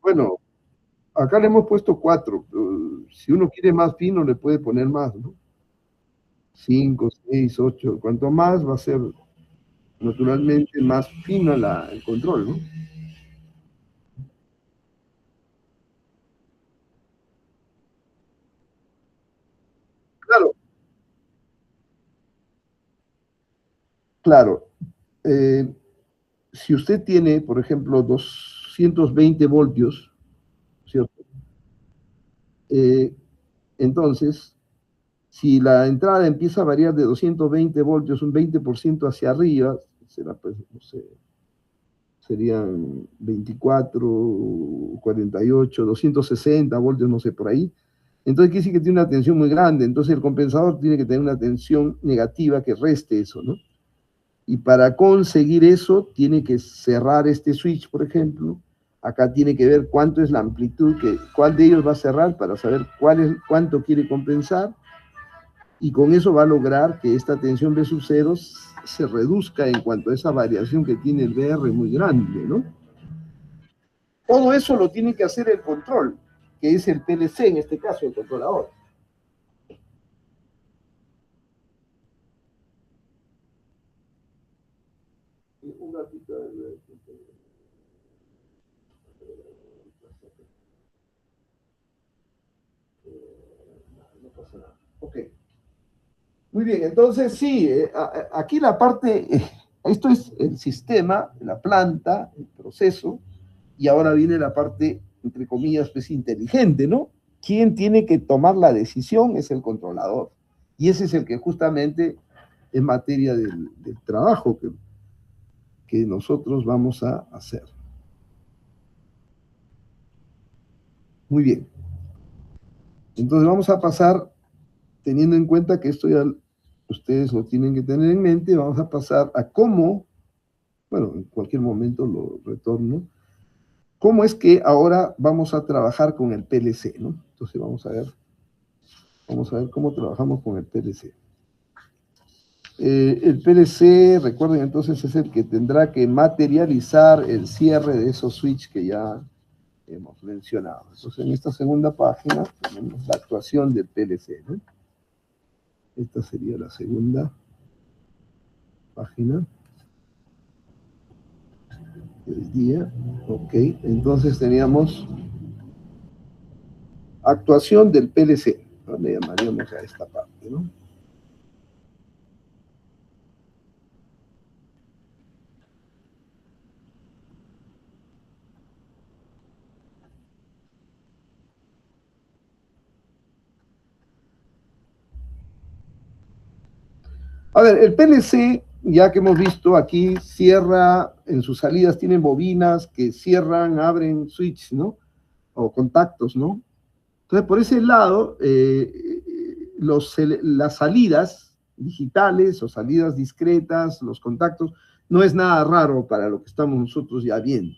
[SPEAKER 1] Bueno, acá le hemos puesto 4. Si uno quiere más fino, le puede poner más, ¿no? 5, 6, 8. Cuanto más va a ser naturalmente más fino el control, ¿no? Claro, claro. Eh, si usted tiene, por ejemplo, 220 voltios, ¿cierto? Entonces, si la entrada empieza a variar de 220 voltios, un 20% hacia arriba, será, pues, no sé, serían 24, 48, 260 voltios, no sé, por ahí. Entonces quiere decir que tiene una tensión muy grande. Entonces el compensador tiene que tener una tensión negativa que reste eso, ¿no? Y para conseguir eso, tiene que cerrar este switch, por ejemplo. Acá tiene que ver cuánto es la amplitud, cuál de ellos va a cerrar para saber cuánto quiere compensar. Y con eso va a lograr que esta tensión B sub 0 se reduzca en cuanto a esa variación que tiene el VR muy grande, ¿no? Todo eso lo tiene que hacer el control, que es el PLC en este caso, el controlador. Un ratito. No pasa nada. Ok. Muy bien, entonces sí, aquí la parte Esto es el sistema, la planta, el proceso, y ahora viene la parte, entre comillas, pues inteligente, ¿no? Quien tiene que tomar la decisión es el controlador. Y ese es el que justamente en materia del trabajo que nosotros vamos a hacer. Muy bien. Entonces vamos a pasar, teniendo en cuenta que esto ya ustedes lo tienen que tener en mente, vamos a pasar a cómo, bueno, en cualquier momento lo retorno, cómo es que ahora vamos a trabajar con el PLC, ¿no? Entonces vamos a ver cómo trabajamos con el PLC. El PLC, recuerden entonces, es el que tendrá que materializar el cierre de esos switches que ya hemos mencionado. Entonces, en esta segunda página tenemos la actuación del PLC, ¿no? Esta sería la segunda página del día. Ok, entonces teníamos actuación del PLC, ¿no? Le llamaríamos a esta parte, ¿no? A ver, el PLC, ya que hemos visto aquí, cierra, en sus salidas tienen bobinas que cierran, abren switch, ¿no? O contactos, ¿no? Entonces, por ese lado, las salidas digitales o salidas discretas, los contactos, no es nada raro para lo que estamos nosotros ya viendo.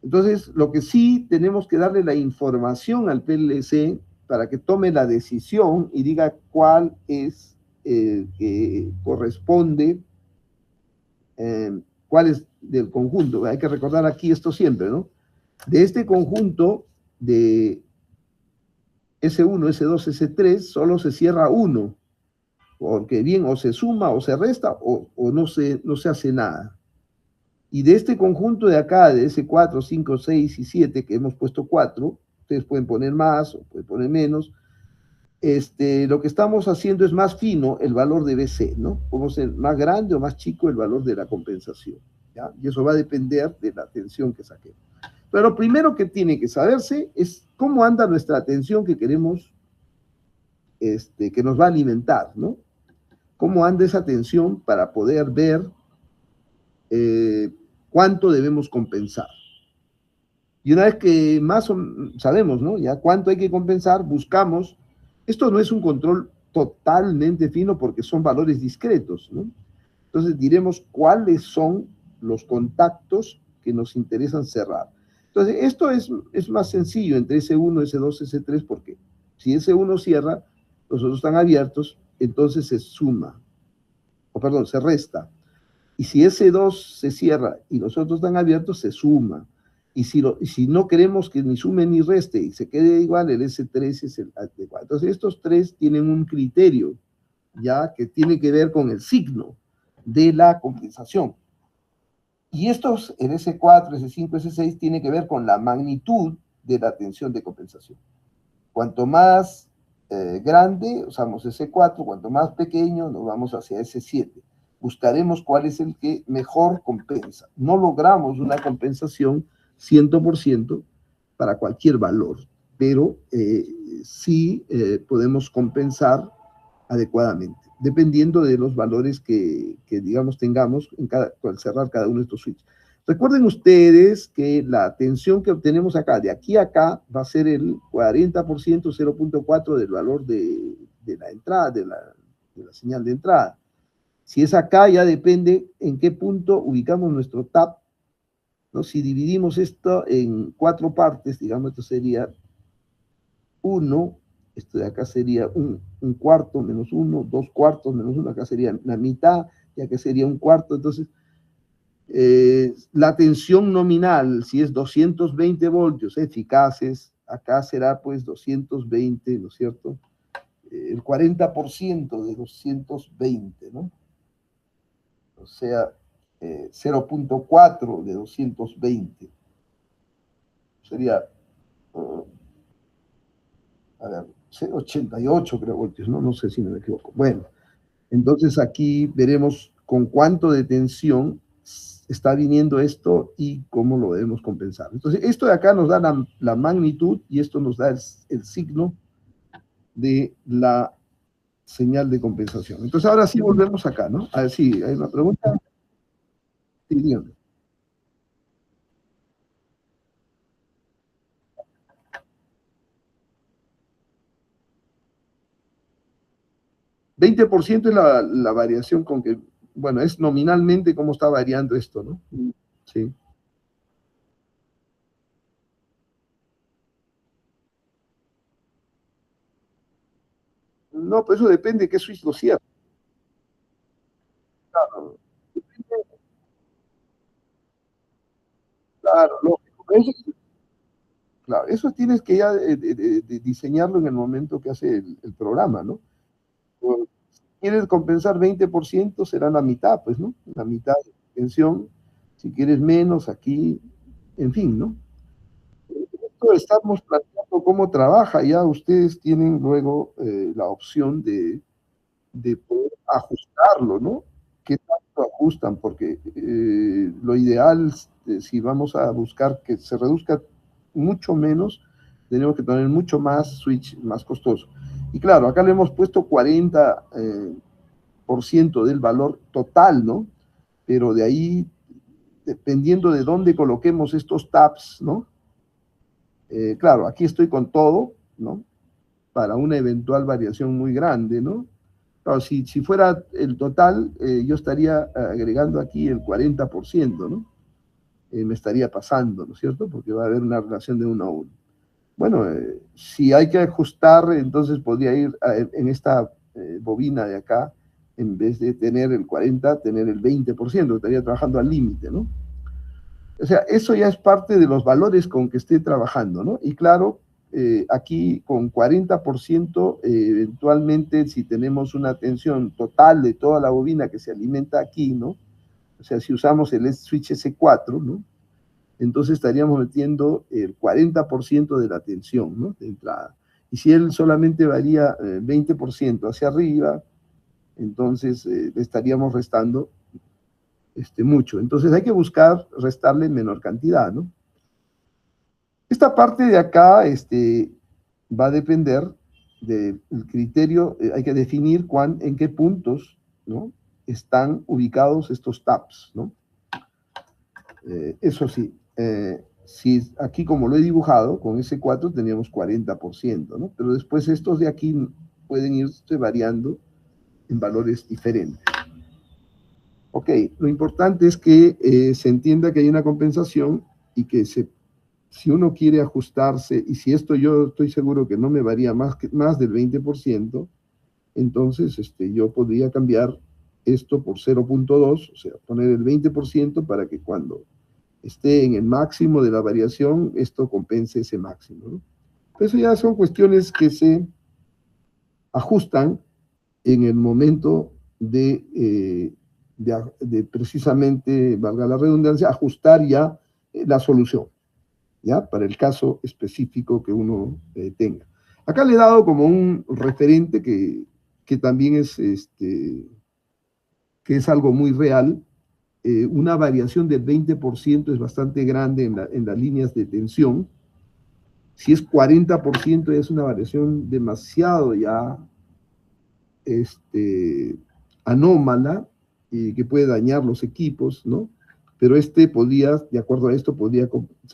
[SPEAKER 1] Entonces, lo que sí tenemos que darle la información al PLC para que tome la decisión y diga cuál es que corresponde, cuál es del conjunto. Hay que recordar aquí esto siempre, ¿no? De este conjunto de S1, S2, S3, solo se cierra uno, porque bien o se suma o se resta o no se hace nada. Y de este conjunto de acá, de S4, 5, 6 y 7, que hemos puesto 4, ustedes pueden poner más o pueden poner menos, lo que estamos haciendo es más fino el valor de BC, ¿no? Podemos ser más grande o más chico el valor de la compensación, ¿ya? Y eso va a depender de la tensión que saquemos. Pero lo primero que tiene que saberse es cómo anda nuestra tensión que queremos, que nos va a alimentar, ¿no? Cómo anda esa tensión para poder ver cuánto debemos compensar. Y una vez que más sabemos, ¿no? Ya cuánto hay que compensar, buscamos. Esto no es un control totalmente fino porque son valores discretos, ¿no? Entonces diremos cuáles son los contactos que nos interesan cerrar. Entonces, esto es más sencillo entre S1, S2, S3, porque si S1 cierra, los otros están abiertos, entonces se suma, o perdón, se resta. Y si S2 se cierra y los otros están abiertos, se suma. Y si no queremos que ni sume ni reste y se quede igual, el S3 es el adecuado. Entonces, estos tres tienen un criterio, ya que tiene que ver con el signo de la compensación. Y estos, el S4, S5, S6, tiene que ver con la magnitud de la tensión de compensación. Cuanto más grande, usamos S4, cuanto más pequeño, nos vamos hacia S7. Buscaremos cuál es el que mejor compensa. No logramos una compensación 100% para cualquier valor, pero sí podemos compensar adecuadamente, dependiendo de los valores que digamos, tengamos al cerrar cada uno de estos switches. Recuerden ustedes que la tensión que obtenemos acá, de aquí a acá, va a ser el 40%, 0.4 del valor de la entrada, de la señal de entrada. Si es acá, ya depende en qué punto ubicamos nuestro tap, ¿no? Si dividimos esto en 4 partes, digamos, esto sería 1, esto de acá sería un cuarto menos 1, 2 cuartos menos 1, acá sería la mitad, y acá sería un cuarto. Entonces, la tensión nominal, si es 220 voltios eficaces, acá será pues 220, ¿no es cierto? El 40% de 220, ¿no? O sea, 0.4 de 220. Sería, a ver, 88 creo voltios, ¿no? No sé si me equivoco. Bueno, entonces aquí veremos con cuánto de tensión está viniendo esto y cómo lo debemos compensar. Entonces, esto de acá nos da la magnitud y esto nos da el signo de la señal de compensación. Entonces, ahora sí volvemos acá, ¿no? A ver, sí, hay una pregunta. Sí, dígame. 20% es la variación con que, bueno, es nominalmente cómo está variando esto, ¿no? Sí. No, pues eso depende de qué switch lo cierra. Claro, claro, lógico. Claro, eso tienes que ya de diseñarlo en el momento que hace el programa, ¿no? O, si quieres compensar 20%, será la mitad, pues, ¿no? La mitad de tensión. Si quieres menos, aquí, en fin, ¿no? Esto estamos planteando cómo trabaja, ya ustedes tienen luego la opción de poder ajustarlo, ¿no? ¿Qué tanto ajustan? Porque lo ideal, si vamos a buscar que se reduzca mucho menos, tenemos que tener mucho más switch, más costoso. Y claro, acá le hemos puesto 40% del valor total, ¿no? Pero de ahí, dependiendo de dónde coloquemos estos tabs, ¿no? Claro, aquí estoy con todo, ¿no? Para una eventual variación muy grande, ¿no? Claro, si fuera el total, yo estaría agregando aquí el 40%, ¿no? Me estaría pasando, ¿no es cierto? Porque va a haber una relación de 1 a 1. Bueno, si hay que ajustar, entonces podría ir en esta bobina de acá, en vez de tener el 40, tener el 20%, estaría trabajando al límite, ¿no? O sea, eso ya es parte de los valores con que esté trabajando, ¿no? Y claro, aquí con 40%, eventualmente si tenemos una tensión total de toda la bobina que se alimenta aquí, ¿no? O sea, si usamos el switch S4, ¿no? Entonces estaríamos metiendo el 40% de la tensión, ¿no? De entrada. Y si él solamente varía 20% hacia arriba, entonces le estaríamos restando mucho. Entonces hay que buscar restarle menor cantidad, ¿no? Esta parte de acá va a depender del criterio, hay que definir en qué puntos, ¿no? Están ubicados estos tabs, ¿no? Eso sí, si aquí como lo he dibujado, con ese 4 teníamos 40%, ¿no? Pero después estos de aquí pueden irse variando en valores diferentes. Ok, lo importante es que se entienda que hay una compensación y que si uno quiere ajustarse, y si esto yo estoy seguro que no me varía más del 20%, entonces yo podría cambiar esto por 0.2, o sea, poner el 20% para que cuando esté en el máximo de la variación, esto compense ese máximo, ¿no? Eso ya son cuestiones que se ajustan en el momento de precisamente, valga la redundancia, ajustar ya la solución, ¿ya? Para el caso específico que uno tenga. Acá le he dado como un referente que también que es algo muy real. Una variación del 20% es bastante grande en las líneas de tensión. Si es 40% es una variación demasiado ya anómala y que puede dañar los equipos, ¿no? Pero podía, de acuerdo a esto, podía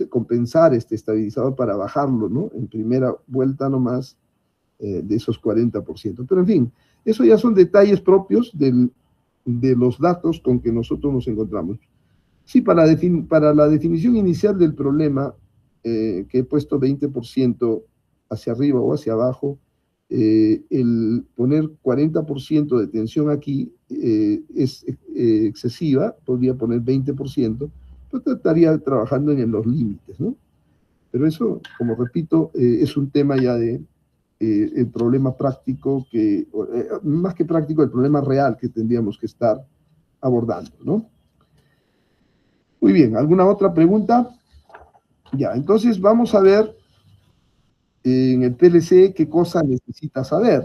[SPEAKER 1] compensar este estabilizador para bajarlo, ¿no? En primera vuelta nomás de esos 40%. Pero en fin, eso ya son detalles propios de los datos con que nosotros nos encontramos. Sí, para la definición inicial del problema, que he puesto 20% hacia arriba o hacia abajo, el poner 40% de tensión aquí es excesiva, podría poner 20%, pero estaría trabajando en los límites, ¿no? Pero eso, como repito, es un tema ya de el problema práctico, más que práctico, el problema real que tendríamos que estar abordando, ¿no? Muy bien, ¿alguna otra pregunta? Ya, entonces vamos a ver en el PLC qué cosa necesita saber.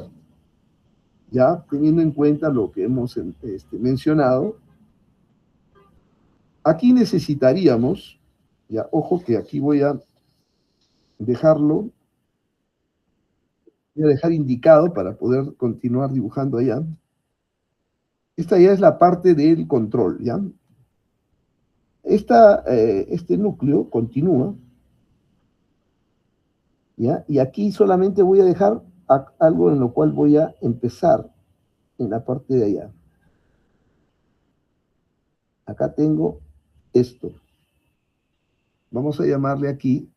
[SPEAKER 1] ya teniendo en cuenta lo que hemos mencionado, aquí necesitaríamos, ya, ojo que aquí voy a dejarlo, voy a dejar indicado para poder continuar dibujando allá. Esta ya es la parte del control, ¿ya? Este núcleo continúa, ¿ya? Y aquí solamente voy a dejar algo en lo cual voy a empezar en la parte de allá. Acá tengo esto. Vamos a llamarle aquí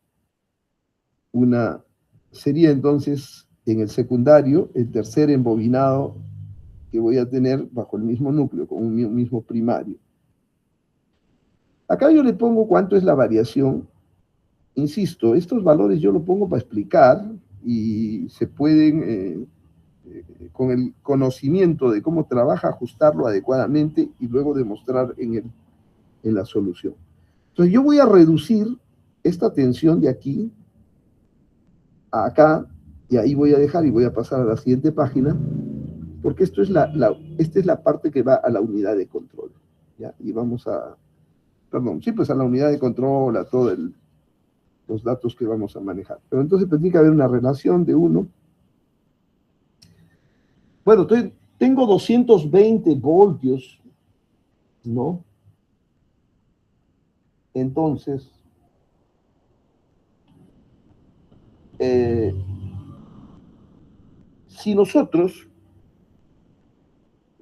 [SPEAKER 1] sería entonces en el secundario el tercer embobinado que voy a tener bajo el mismo núcleo, con un mismo primario. Acá yo le pongo cuánto es la variación. Insisto, estos valores yo lo pongo para explicar y se pueden, con el conocimiento de cómo trabaja, ajustarlo adecuadamente y luego demostrar en la solución. Entonces yo voy a reducir esta tensión de aquí a acá, y ahí voy a dejar y voy a pasar a la siguiente página, porque esta es la parte que va a la unidad de control. ¿Ya? Y vamos a, perdón, sí, pues a la unidad de control, a todos los datos que vamos a manejar. Pero entonces tiene que haber una relación de 1. Bueno, tengo 220 voltios, ¿no? Entonces, si nosotros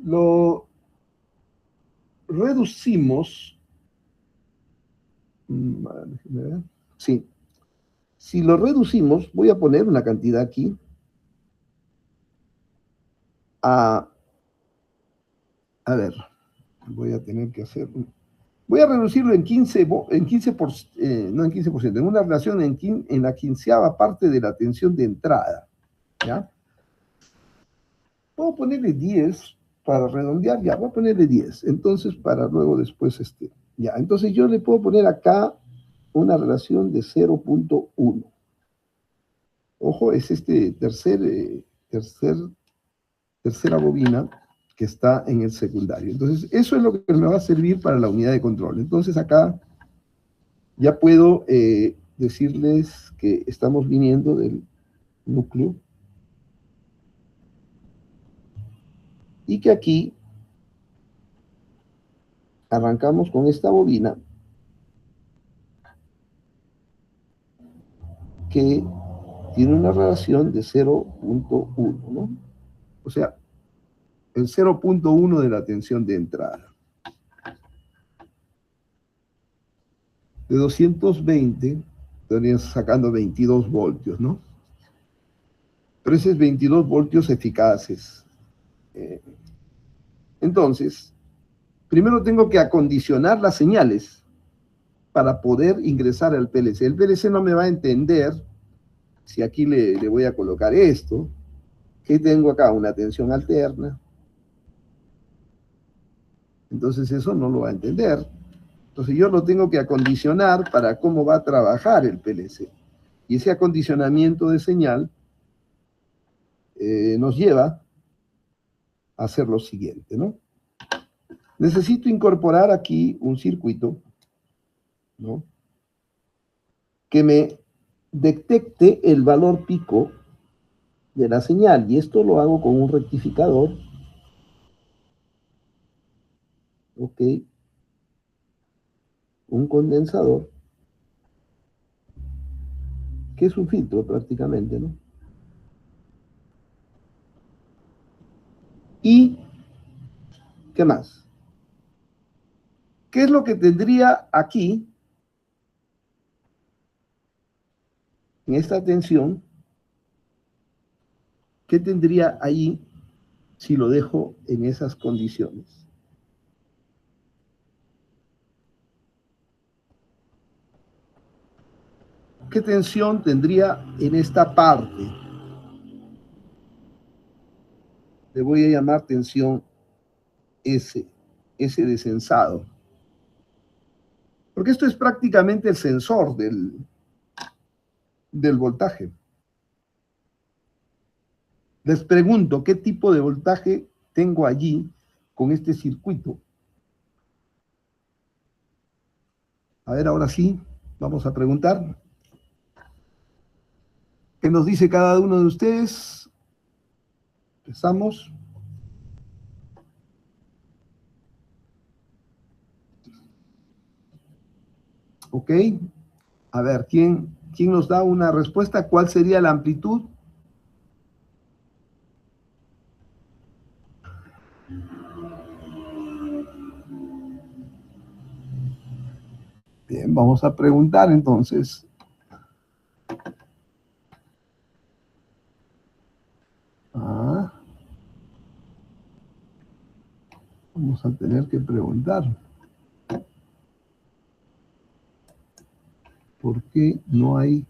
[SPEAKER 1] lo reducimos, déjeme ver, sí, si lo reducimos, voy a poner una cantidad aquí, a ver, voy a tener que hacer, voy a reducirlo en 15, no en 15%, en una relación en la quinceava parte de la tensión de entrada, ¿ya? Puedo ponerle 10 para redondear, ya, voy a ponerle 10, entonces para luego después, ya, entonces yo le puedo poner acá una relación de 0.1. Ojo, es tercera bobina que está en el secundario. Entonces, eso es lo que me va a servir para la unidad de control. Entonces, acá ya puedo decirles que estamos viniendo del núcleo y que aquí arrancamos con esta bobina que tiene una relación de 0.1, ¿no? O sea, el 0.1 de la tensión de entrada. De 220, estarías sacando 22 voltios, ¿no? Pero esos 22 voltios eficaces. Entonces, primero tengo que acondicionar las señales para poder ingresar al PLC. El PLC no me va a entender si aquí le voy a colocar esto, que tengo acá una tensión alterna. Entonces eso no lo va a entender. Entonces yo lo tengo que acondicionar para cómo va a trabajar el PLC. Y ese acondicionamiento de señal nos lleva a hacer lo siguiente, ¿no? Necesito incorporar aquí un circuito, ¿no? Que me detecte el valor pico de la señal. Y esto lo hago con un rectificador, ¿ok? Un condensador, que es un filtro prácticamente, ¿no? Y, ¿qué más? ¿Qué es lo que tendría aquí, en esta tensión? ¿Qué tendría ahí si lo dejo en esas condiciones? ¿Qué tensión tendría en esta parte? Le voy a llamar tensión S, S de sensado. Porque esto es prácticamente el sensor del voltaje. Les pregunto, ¿qué tipo de voltaje tengo allí con este circuito? A ver, ahora sí, vamos a preguntar. ¿Qué nos dice cada uno de ustedes? Empezamos. Ok. A ver, ¿quién nos da una respuesta? ¿Cuál sería la amplitud? Bien, vamos a preguntar entonces. Ah, vamos a tener que preguntar. ¿Por qué no hay?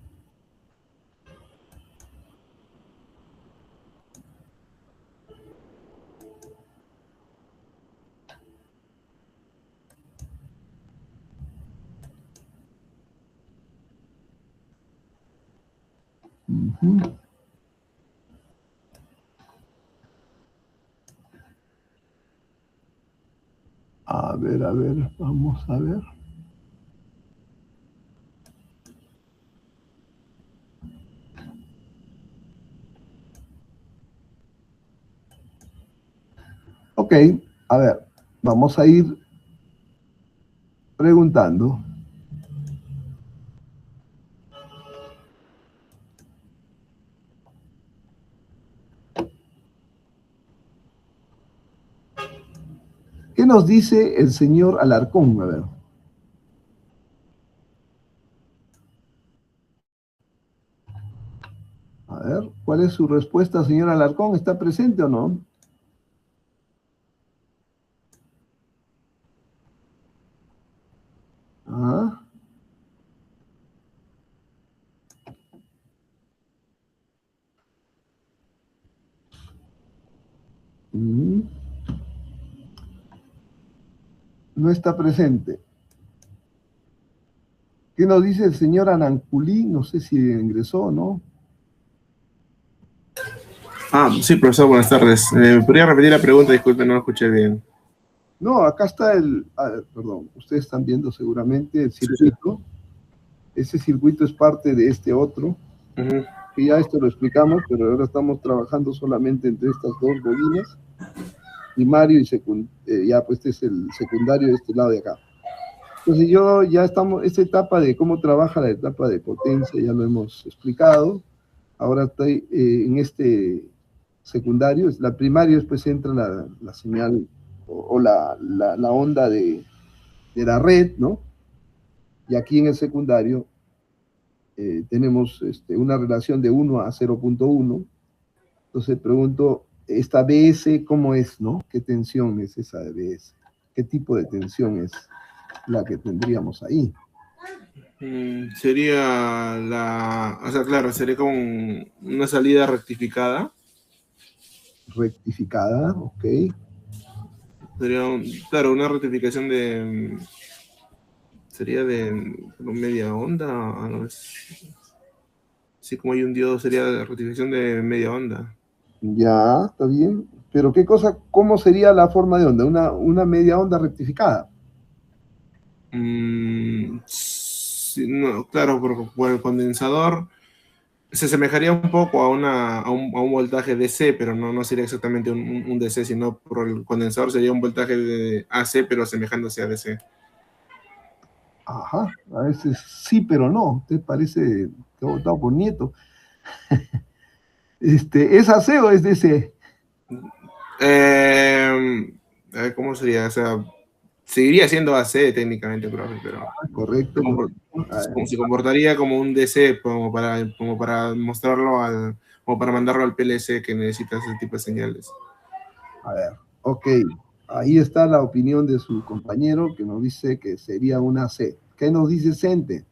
[SPEAKER 1] Ujú. A ver, vamos a ver. Ok, a ver, vamos a ir preguntando. ¿Qué nos dice el señor Alarcón? A ver, ¿cuál es su respuesta, señor Alarcón? ¿Está presente o no? Ah, mm, no está presente. ¿Qué nos dice el señor Ananculí? No sé si ingresó o no.
[SPEAKER 2] Sí, profesor, buenas tardes. ¿Me podría repetir la pregunta? Disculpe, no lo escuché bien.
[SPEAKER 1] No, acá está perdón, ustedes están viendo seguramente el
[SPEAKER 2] Sí, sí.
[SPEAKER 1] circuito. Ese circuito es parte de este otro,
[SPEAKER 2] Ujú.
[SPEAKER 1] que ya esto lo explicamos, pero ahora estamos trabajando solamente entre estas dos bobinas, primario y secundario, ya pues este es el secundario de este lado de acá. Entonces yo ya estamos, esta etapa de cómo trabaja la etapa de potencia ya lo hemos explicado. Ahora estoy en este secundario, es la primaria, después entra la señal o la onda de la red, ¿no? Y aquí en el secundario tenemos una relación de 1 a 0.1. Entonces pregunto, ¿esta BS cómo es, no? ¿Qué tensión es esa de BS? ¿Qué tipo de tensión es la que tendríamos ahí?
[SPEAKER 2] Sería o sea, claro, sería como una salida rectificada.
[SPEAKER 1] Rectificada, ok.
[SPEAKER 2] Sería, claro, una rectificación sería de como media onda. No así como hay un diodo, sería de rectificación de media onda.
[SPEAKER 1] Ya, está bien. Pero ¿qué cosa, cómo sería la forma de onda? Una media onda rectificada.
[SPEAKER 2] Sí, no, claro, por el condensador se asemejaría un poco a un voltaje DC, pero no sería exactamente un DC, sino por el condensador sería un voltaje de AC, pero asemejándose a DC.
[SPEAKER 1] Ajá, a veces sí, pero no. Usted parece que ha votado por Nieto. ¿Es AC o es DC?
[SPEAKER 2] ¿Cómo sería? O sea, seguiría siendo AC técnicamente, profe, pero
[SPEAKER 1] Ah, correcto, correcto. A ver,
[SPEAKER 2] se comportaría como un DC, como para mostrarlo como para mandarlo al PLC que necesita ese tipo de señales.
[SPEAKER 1] a ver, ok. Ahí está la opinión de su compañero que nos dice que sería una C. ¿Qué nos dice Cente?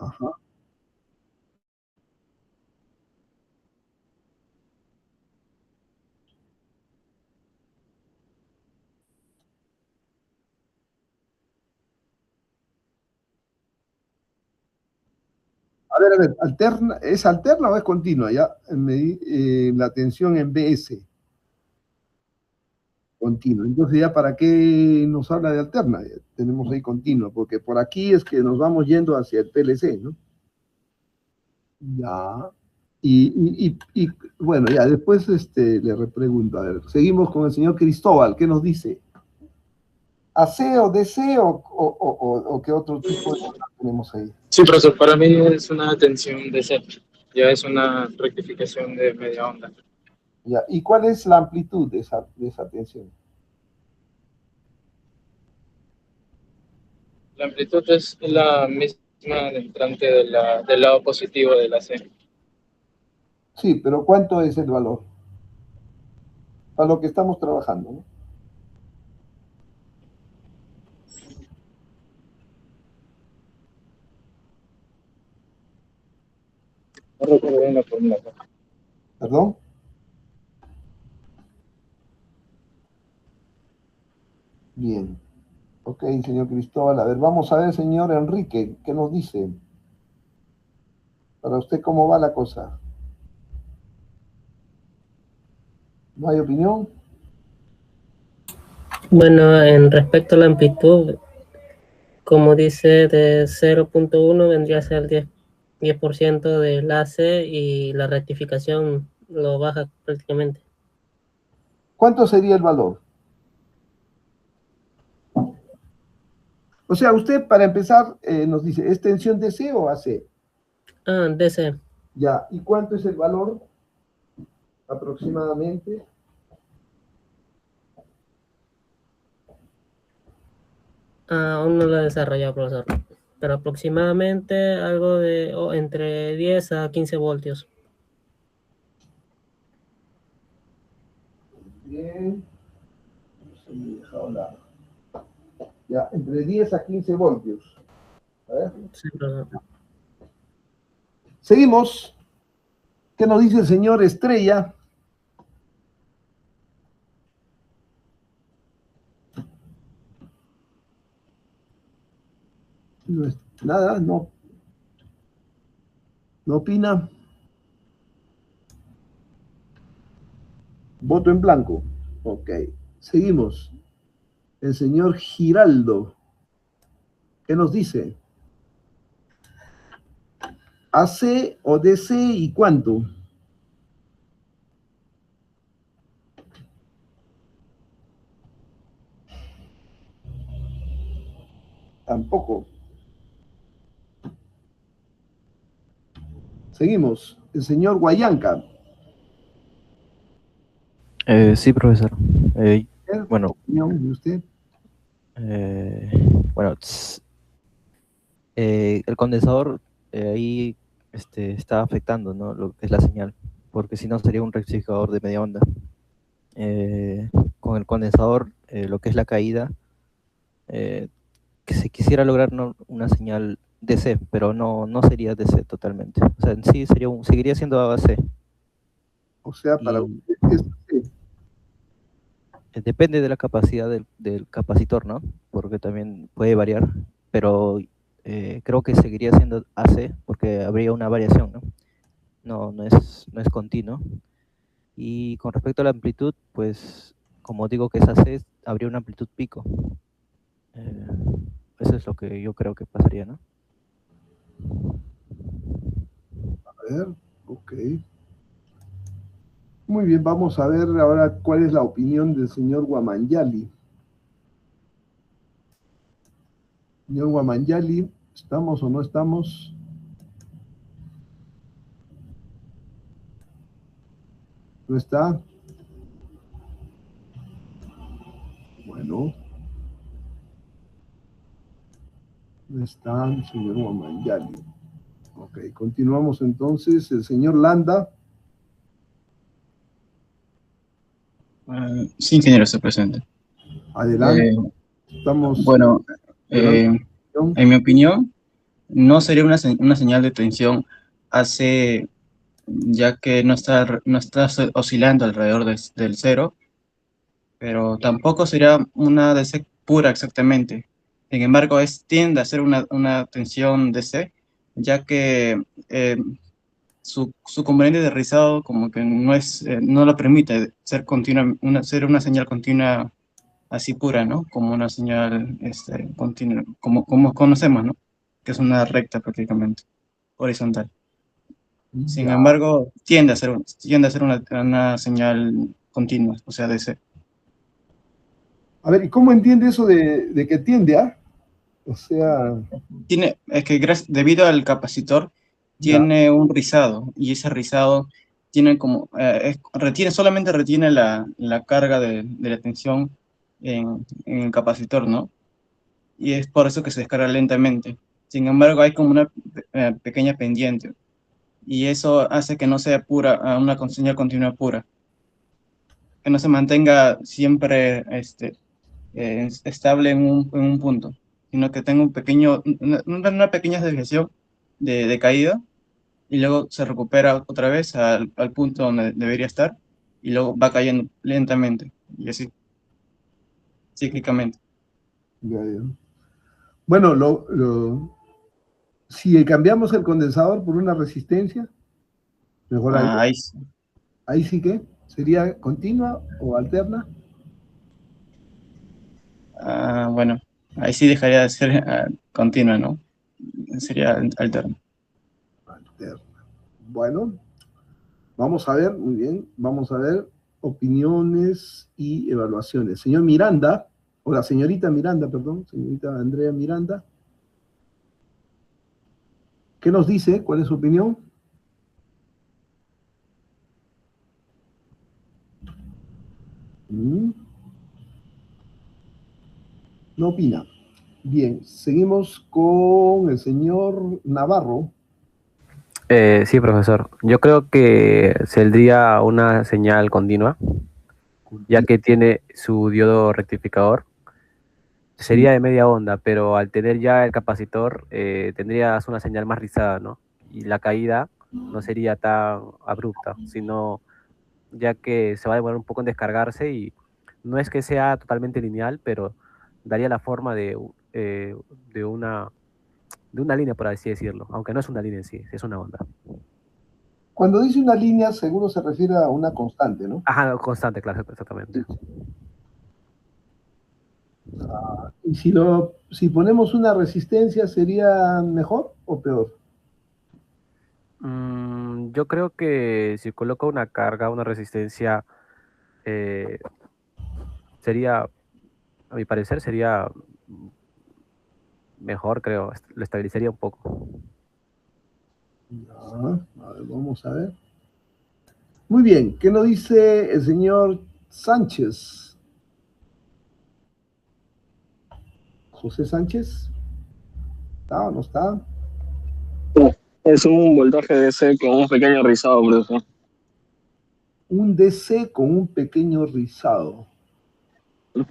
[SPEAKER 1] Ajá. A ver, alterna, ¿es alterna o es continua? Ya, la tensión en BS, continua. Entonces, ¿ya para qué nos habla de alterna? Ya tenemos ahí continua, porque por aquí es que nos vamos yendo hacia el PLC, ¿no? Ya. Bueno, ya después le repregunto, a ver, seguimos con el señor Cristóbal, ¿qué nos dice? ¿AC o DC o qué otro tipo de cosa tenemos ahí?
[SPEAKER 3] Sí, profesor, para mí es una tensión de set, ya es una rectificación de media onda.
[SPEAKER 1] Ya. ¿Y cuál es la amplitud de esa tensión?
[SPEAKER 3] La amplitud es la misma entrante del lado positivo de la C.
[SPEAKER 1] Sí, pero ¿cuánto es el valor? Para lo que estamos trabajando, ¿no?
[SPEAKER 3] No recuerdo bien la fórmula.
[SPEAKER 1] ¿Perdón? Bien. Ok, señor Cristóbal. A ver, vamos a ver, señor Enrique, ¿qué nos dice? Para usted, ¿cómo va la cosa? ¿No hay opinión?
[SPEAKER 4] Bueno, en respecto a la amplitud, como dice, de 0.1 vendría a ser el 10% del AC y la rectificación lo baja prácticamente.
[SPEAKER 1] ¿Cuánto sería el valor? O sea, usted, para empezar, nos dice, ¿es tensión DC o AC?
[SPEAKER 4] Ah, DC.
[SPEAKER 1] Ya. ¿Y cuánto es el valor aproximadamente?
[SPEAKER 4] Aún no lo he desarrollado, profesor. Pero aproximadamente algo de entre 10 a 15 voltios.
[SPEAKER 1] Bien. Se me ha dejado ya, entre 10 a 15 voltios. A ver.
[SPEAKER 4] Sí, profesor.
[SPEAKER 1] Seguimos. ¿Qué nos dice el señor Estrella? No es, nada, no opina. Voto en blanco. Ok. Seguimos. El señor Giraldo. ¿Qué nos dice? ¿AC o DC y cuánto? Tampoco. Seguimos. El señor Guayanca.
[SPEAKER 5] Sí, profesor. Bueno,
[SPEAKER 1] ¿Opinión de usted?
[SPEAKER 5] eh, bueno, el condensador ahí está afectando, ¿no? Lo que es la señal, porque si no sería un rectificador de media onda. Con el condensador, lo que es la caída, que se quisiera lograr una señal DC, pero no sería DC totalmente. O sea, en sí seguiría siendo AC.
[SPEAKER 1] O sea, para
[SPEAKER 5] Y
[SPEAKER 1] usted es AC.
[SPEAKER 5] depende de la capacidad del capacitor, ¿no? Porque también puede variar, pero creo que seguiría siendo AC porque habría una variación, ¿no? No es continuo. Y con respecto a la amplitud, pues como digo que es AC, habría una amplitud pico. Eh, Eso es lo que yo creo que pasaría, ¿no?
[SPEAKER 1] A ver, ok. Muy bien, vamos a ver ahora cuál es la opinión del señor Guamanyali. Señor Guamanyali, ¿estamos o no estamos? ¿No está? Bueno, no está el señor Guamanyali. Ok, continuamos entonces. El señor Landa.
[SPEAKER 6] Sí, ingeniero, está presente.
[SPEAKER 1] Adelante. Estamos
[SPEAKER 6] Bueno,
[SPEAKER 1] esperando.
[SPEAKER 6] en mi opinión, no sería una señal de tensión AC, ya que no está oscilando alrededor del cero, pero tampoco sería una DC pura exactamente. Sin embargo, tiende a ser una tensión DC, ya que su componente de rizado como que no lo permite ser continua, ser una señal continua así pura, ¿no? Como una señal continua, como conocemos, ¿no? Que es una recta prácticamente, horizontal. Sin
[SPEAKER 1] Ya.
[SPEAKER 6] embargo, tiende a ser una señal continua, o sea, DC.
[SPEAKER 1] A ver, ¿y cómo entiende eso de que tiende a? O sea,
[SPEAKER 6] Es que debido al capacitor,
[SPEAKER 1] ya.
[SPEAKER 6] tiene un rizado, y ese rizado tiene solamente retiene la carga de la tensión en el capacitor, ¿no? Y es por eso que se descarga lentamente. Sin embargo, hay como una pequeña pendiente, y eso hace que no sea una señal continua pura, que no se mantenga siempre estable en un punto, sino que tenga una pequeña desviación de caída, y luego se recupera otra vez al punto donde debería estar, y luego va cayendo lentamente, y así, cíclicamente.
[SPEAKER 1] Ya, ya. Bueno, si cambiamos el condensador por una resistencia, mejoraría.
[SPEAKER 6] Ahí sí.
[SPEAKER 1] Ahí sí que sería continua o alterna.
[SPEAKER 6] Bueno, ahí sí dejaría de ser continua, ¿no? Sería alterno.
[SPEAKER 1] Alterna. Bueno, vamos a ver, muy bien, vamos a ver opiniones y evaluaciones. Señor Miranda, o la señorita Miranda, perdón, señorita Andrea Miranda, ¿qué nos dice? ¿Cuál es su opinión? No opina. Bien, seguimos con el señor Navarro.
[SPEAKER 7] Sí, profesor. Yo creo que saldría una señal continua, ya que tiene su diodo rectificador. Sería de media onda, pero al tener ya el capacitor, tendrías una señal más rizada, ¿no? Y la caída no sería tan abrupta, sino ya que se va a demorar un poco en descargarse y no es que sea totalmente lineal, pero daría la forma de una línea, por así decirlo, aunque no es una línea en sí, es una onda.
[SPEAKER 1] Cuando dice una línea, seguro se refiere a una constante, ¿no?
[SPEAKER 7] Ajá, constante, claro, exactamente.
[SPEAKER 1] Y si ponemos una resistencia, ¿sería mejor o peor?
[SPEAKER 7] Yo creo que si coloco una carga, una resistencia, eh, sería, a mi parecer, sería mejor, creo, lo estabilizaría un poco.
[SPEAKER 1] Ya, a ver, vamos a ver. Muy bien, ¿qué nos dice el señor Sánchez? José Sánchez, ¿está o no está?
[SPEAKER 3] Es un voltaje DC con un pequeño rizado, profesor.
[SPEAKER 1] Un DC con un pequeño rizado.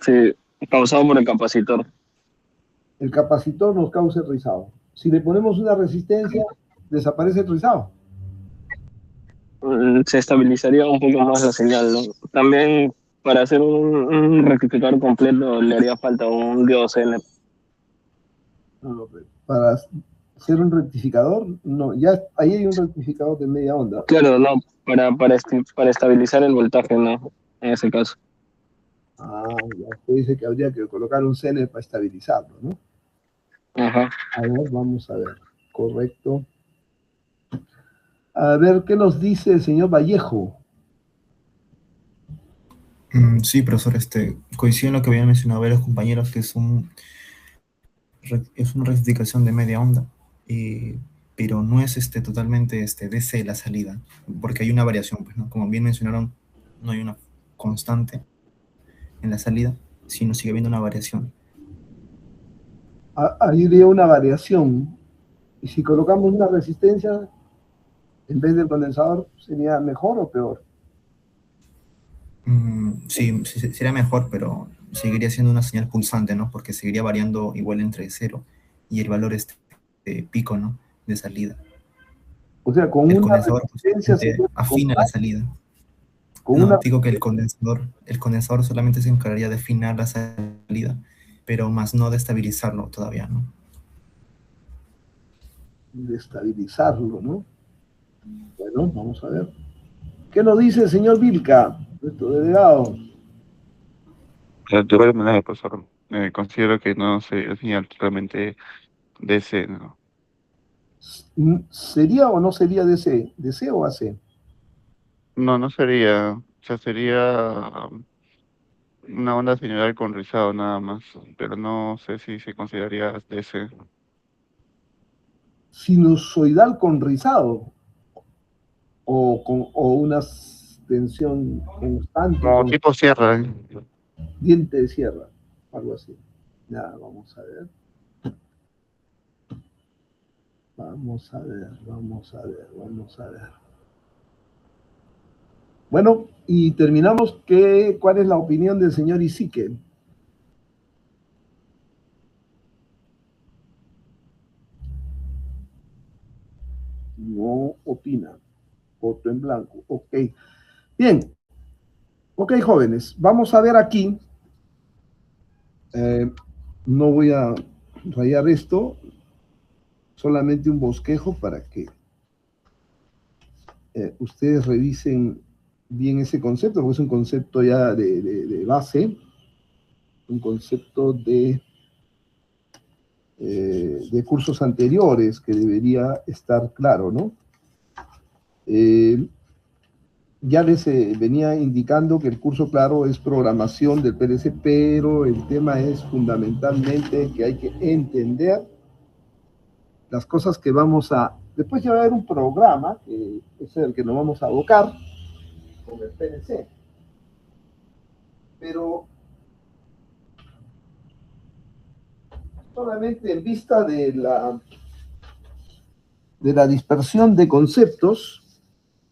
[SPEAKER 3] Sí, causado por el capacitor.
[SPEAKER 1] El capacitor nos causa el rizado. Si le ponemos una resistencia, desaparece el rizado.
[SPEAKER 3] Se estabilizaría un poco más la señal, ¿no? También para hacer un rectificador completo le haría falta un diodo CN.
[SPEAKER 1] Para hacer un rectificador, no, ya ahí hay un rectificador de media onda.
[SPEAKER 3] Claro, no, para estabilizar el voltaje, ¿no? En ese caso.
[SPEAKER 1] Ya usted dice que habría que colocar un CN para estabilizarlo, ¿no?
[SPEAKER 3] Ajá.
[SPEAKER 1] A ver, vamos a ver. Correcto. A ver, ¿qué nos dice el señor Vallejo?
[SPEAKER 8] Sí, profesor, coincido en lo que habían mencionado varios compañeros, que es una rectificación de media onda, pero no es totalmente DC la salida, porque hay una variación, pues, ¿no? Como bien mencionaron, no hay una constante en la salida, sino sigue habiendo una variación.
[SPEAKER 1] Ahí iría una variación. Y si colocamos una resistencia en vez del condensador, ¿sería mejor o peor?
[SPEAKER 8] Sí, sería mejor, pero seguiría siendo una señal pulsante, ¿no? Porque seguiría variando igual entre 0 y el valor pico, ¿no? De salida.
[SPEAKER 1] O sea, con
[SPEAKER 8] El
[SPEAKER 1] una
[SPEAKER 8] condensador
[SPEAKER 1] resistencia se puede
[SPEAKER 8] afina la salida.
[SPEAKER 1] con
[SPEAKER 8] No,
[SPEAKER 1] una
[SPEAKER 8] digo que el condensador solamente se encargaría de afinar la salida, pero más no de estabilizarlo todavía, ¿no?
[SPEAKER 1] de estabilizarlo, ¿no? Bueno, vamos a ver. ¿Qué nos dice el señor Vilca, nuestro delegado?
[SPEAKER 9] De igual manera, profesor, considero que no sería señal totalmente DC, ¿no?
[SPEAKER 1] ¿Sería o no sería DC? ¿DC o AC?
[SPEAKER 9] No, no sería, o sea, sería una onda señal con rizado nada más, pero no sé si se consideraría DC.
[SPEAKER 1] Sinusoidal con rizado o una tensión constante
[SPEAKER 9] Como
[SPEAKER 1] con
[SPEAKER 9] tipo sierra, ¿eh?
[SPEAKER 1] diente de sierra, algo así. Ya, vamos a ver. Vamos a ver, vamos a ver, vamos a ver. Bueno, y terminamos. ¿Cuál es la opinión del señor Isique? No opina. Voto en blanco. Ok. Bien. Ok, jóvenes. Vamos a ver aquí. No voy a rayar esto. Solamente un bosquejo para que ustedes revisen bien ese concepto, porque es un concepto ya de base, un concepto de cursos anteriores que debería estar claro, ¿no? Ya les venía indicando que el curso, claro, es programación del PLC, pero el tema es fundamentalmente que hay que entender las cosas que vamos a... Después ya va a haber un programa, que es el que nos vamos a abocar, con el PLC. Pero solamente en vista de la dispersión de conceptos,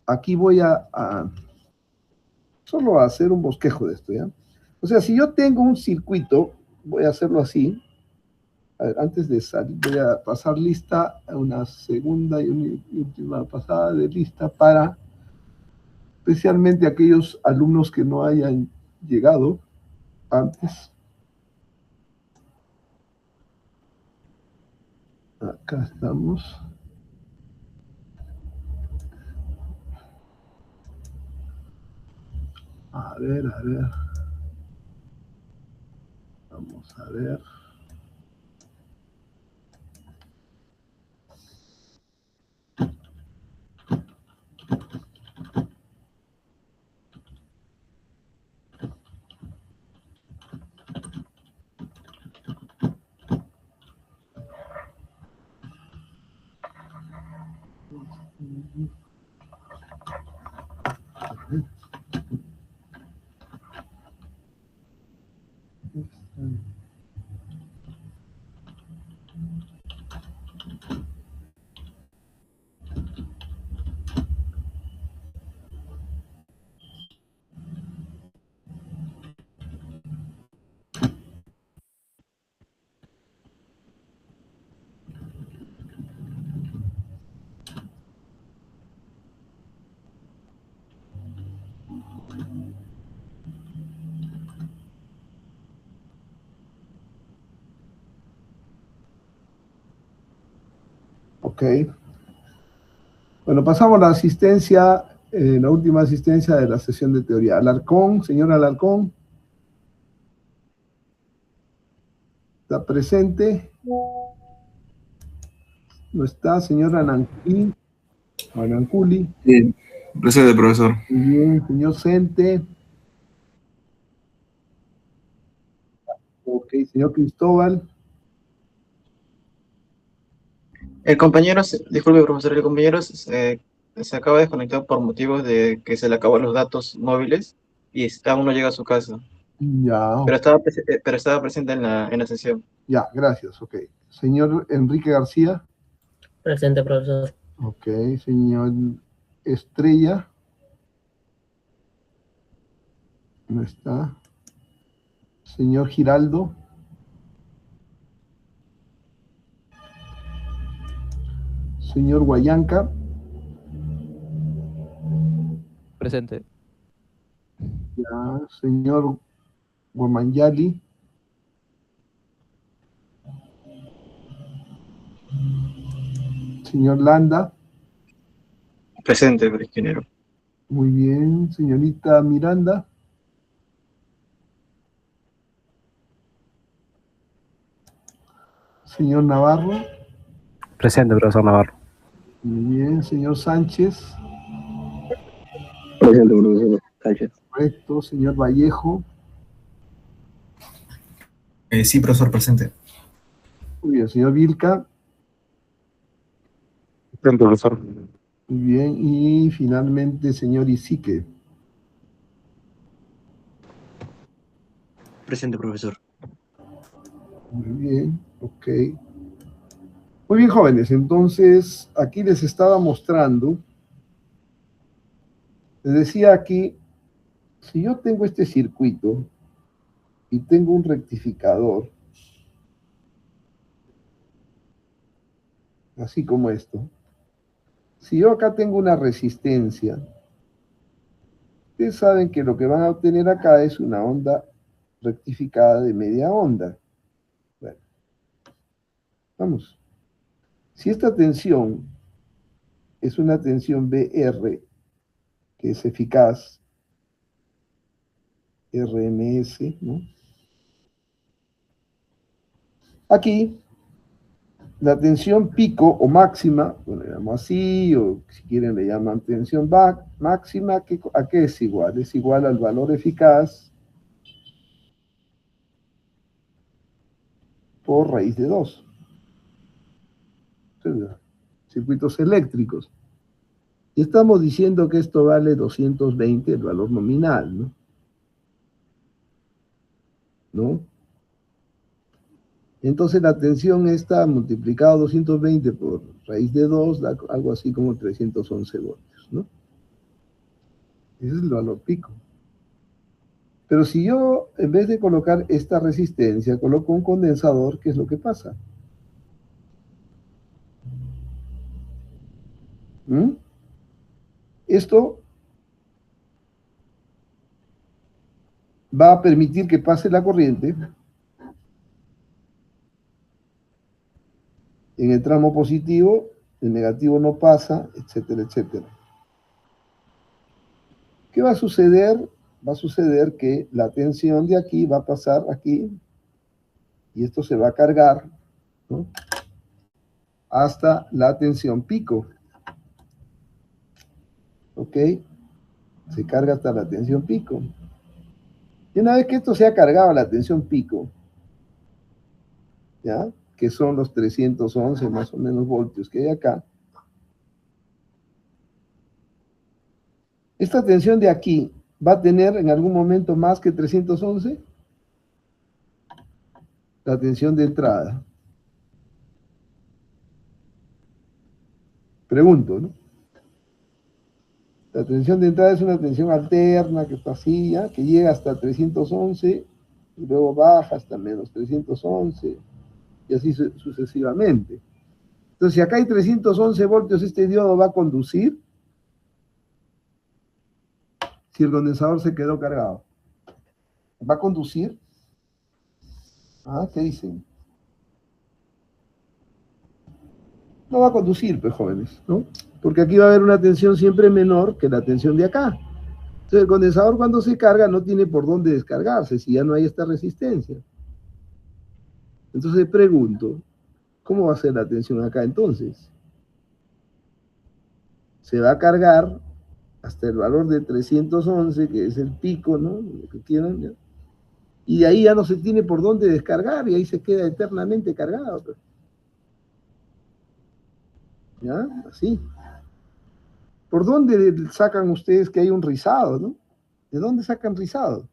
[SPEAKER 1] aquí voy a solo a hacer un bosquejo de esto, ¿ya? O sea, si yo tengo un circuito, voy a hacerlo así. A ver, antes de salir, voy a pasar lista a una segunda y una última pasada de lista para especialmente aquellos alumnos que no hayan llegado antes. Acá estamos. A ver, a ver. Vamos a ver. Ok. Bueno, pasamos a la asistencia, la última asistencia de la sesión de teoría. Alarcón, señor Alarcón. ¿Está presente? ¿No está, señor Ananculi? Ananculi.
[SPEAKER 2] Sí, presente, profesor.
[SPEAKER 1] Muy bien, señor Sente. Ok, señor Cristóbal.
[SPEAKER 6] El compañero, disculpe, profesor, el compañero se acaba de desconectar por motivos de que se le acabaron los datos móviles y aún no llega a su casa.
[SPEAKER 1] Ya,
[SPEAKER 6] Pero estaba presente en la sesión.
[SPEAKER 1] ya, gracias, ok. Señor Enrique García.
[SPEAKER 4] Presente, profesor.
[SPEAKER 1] Ok, señor Estrella. No está. Señor Giraldo. Señor Guayanca.
[SPEAKER 5] Presente.
[SPEAKER 1] Ya, señor Guamanyali. Señor Landa.
[SPEAKER 6] Presente, ingeniero.
[SPEAKER 1] Muy bien. Señorita Miranda. Señor Navarro.
[SPEAKER 7] Presente, profesor Navarro.
[SPEAKER 1] Muy bien. Señor Sánchez.
[SPEAKER 3] Presente, profesor Sánchez.
[SPEAKER 1] Correcto. Señor Vallejo.
[SPEAKER 8] Sí, profesor, presente.
[SPEAKER 1] Muy bien. Señor Vilca.
[SPEAKER 9] Presente, profesor.
[SPEAKER 1] Muy bien. Y finalmente, señor Isique.
[SPEAKER 6] Presente, profesor.
[SPEAKER 1] Muy bien. Ok. Muy bien, jóvenes. Entonces, aquí les estaba mostrando. Les decía aquí, si yo tengo este circuito y tengo un rectificador, así como esto, si yo acá tengo una resistencia, ustedes saben que lo que van a obtener acá es una onda rectificada de media onda. Bueno, vamos. Si esta tensión es una tensión BR, que es eficaz, RMS, ¿no? Aquí, la tensión pico o máxima, bueno, le llamo así, o si quieren le llaman tensión máxima, ¿a qué es igual? Es igual al valor eficaz por raíz de 2. Circuitos eléctricos. Y estamos diciendo que esto vale 220, el valor nominal, ¿no? ¿No? Entonces la tensión está multiplicado 220 por raíz de 2, da algo así como 311 voltios, ¿no? Ese es el valor pico. Pero si yo, en vez de colocar esta resistencia, coloco un condensador, ¿qué es lo que pasa? ¿Mm? Esto va a permitir que pase la corriente en el tramo positivo, el negativo no pasa, etcétera, etcétera. ¿Qué va a suceder? Va a suceder que la tensión de aquí va a pasar aquí y esto se va a cargar, ¿no? Hasta la tensión pico. ¿Ok? Se carga hasta la tensión pico. Y una vez que esto se ha cargado a la tensión pico, ¿ya? Que son los 311 más o menos voltios que hay acá, esta tensión de aquí va a tener en algún momento más que 311, la tensión de entrada. Pregunto, ¿no? La tensión de entrada es una tensión alterna que está así, ¿ya? Que llega hasta 311 y luego baja hasta menos 311 y así sucesivamente. Entonces, si acá hay 311 voltios, este diodo va a conducir si el condensador se quedó cargado. ¿Va a conducir? ¿Ah? ¿Qué dicen? No va a conducir, pues, jóvenes, ¿no? Porque aquí va a haber una tensión siempre menor que la tensión de acá. Entonces, el condensador cuando se carga no tiene por dónde descargarse si ya no hay esta resistencia. Entonces, pregunto, ¿cómo va a ser la tensión acá entonces? Se va a cargar hasta el valor de 311, que es el pico, ¿no? Lo que quieran, ¿ya? Y de ahí ya no se tiene por dónde descargar y ahí se queda eternamente cargado. Pues. ¿Ya? Así. ¿Por dónde sacan ustedes que hay un rizado, no? ¿De dónde sacan rizado?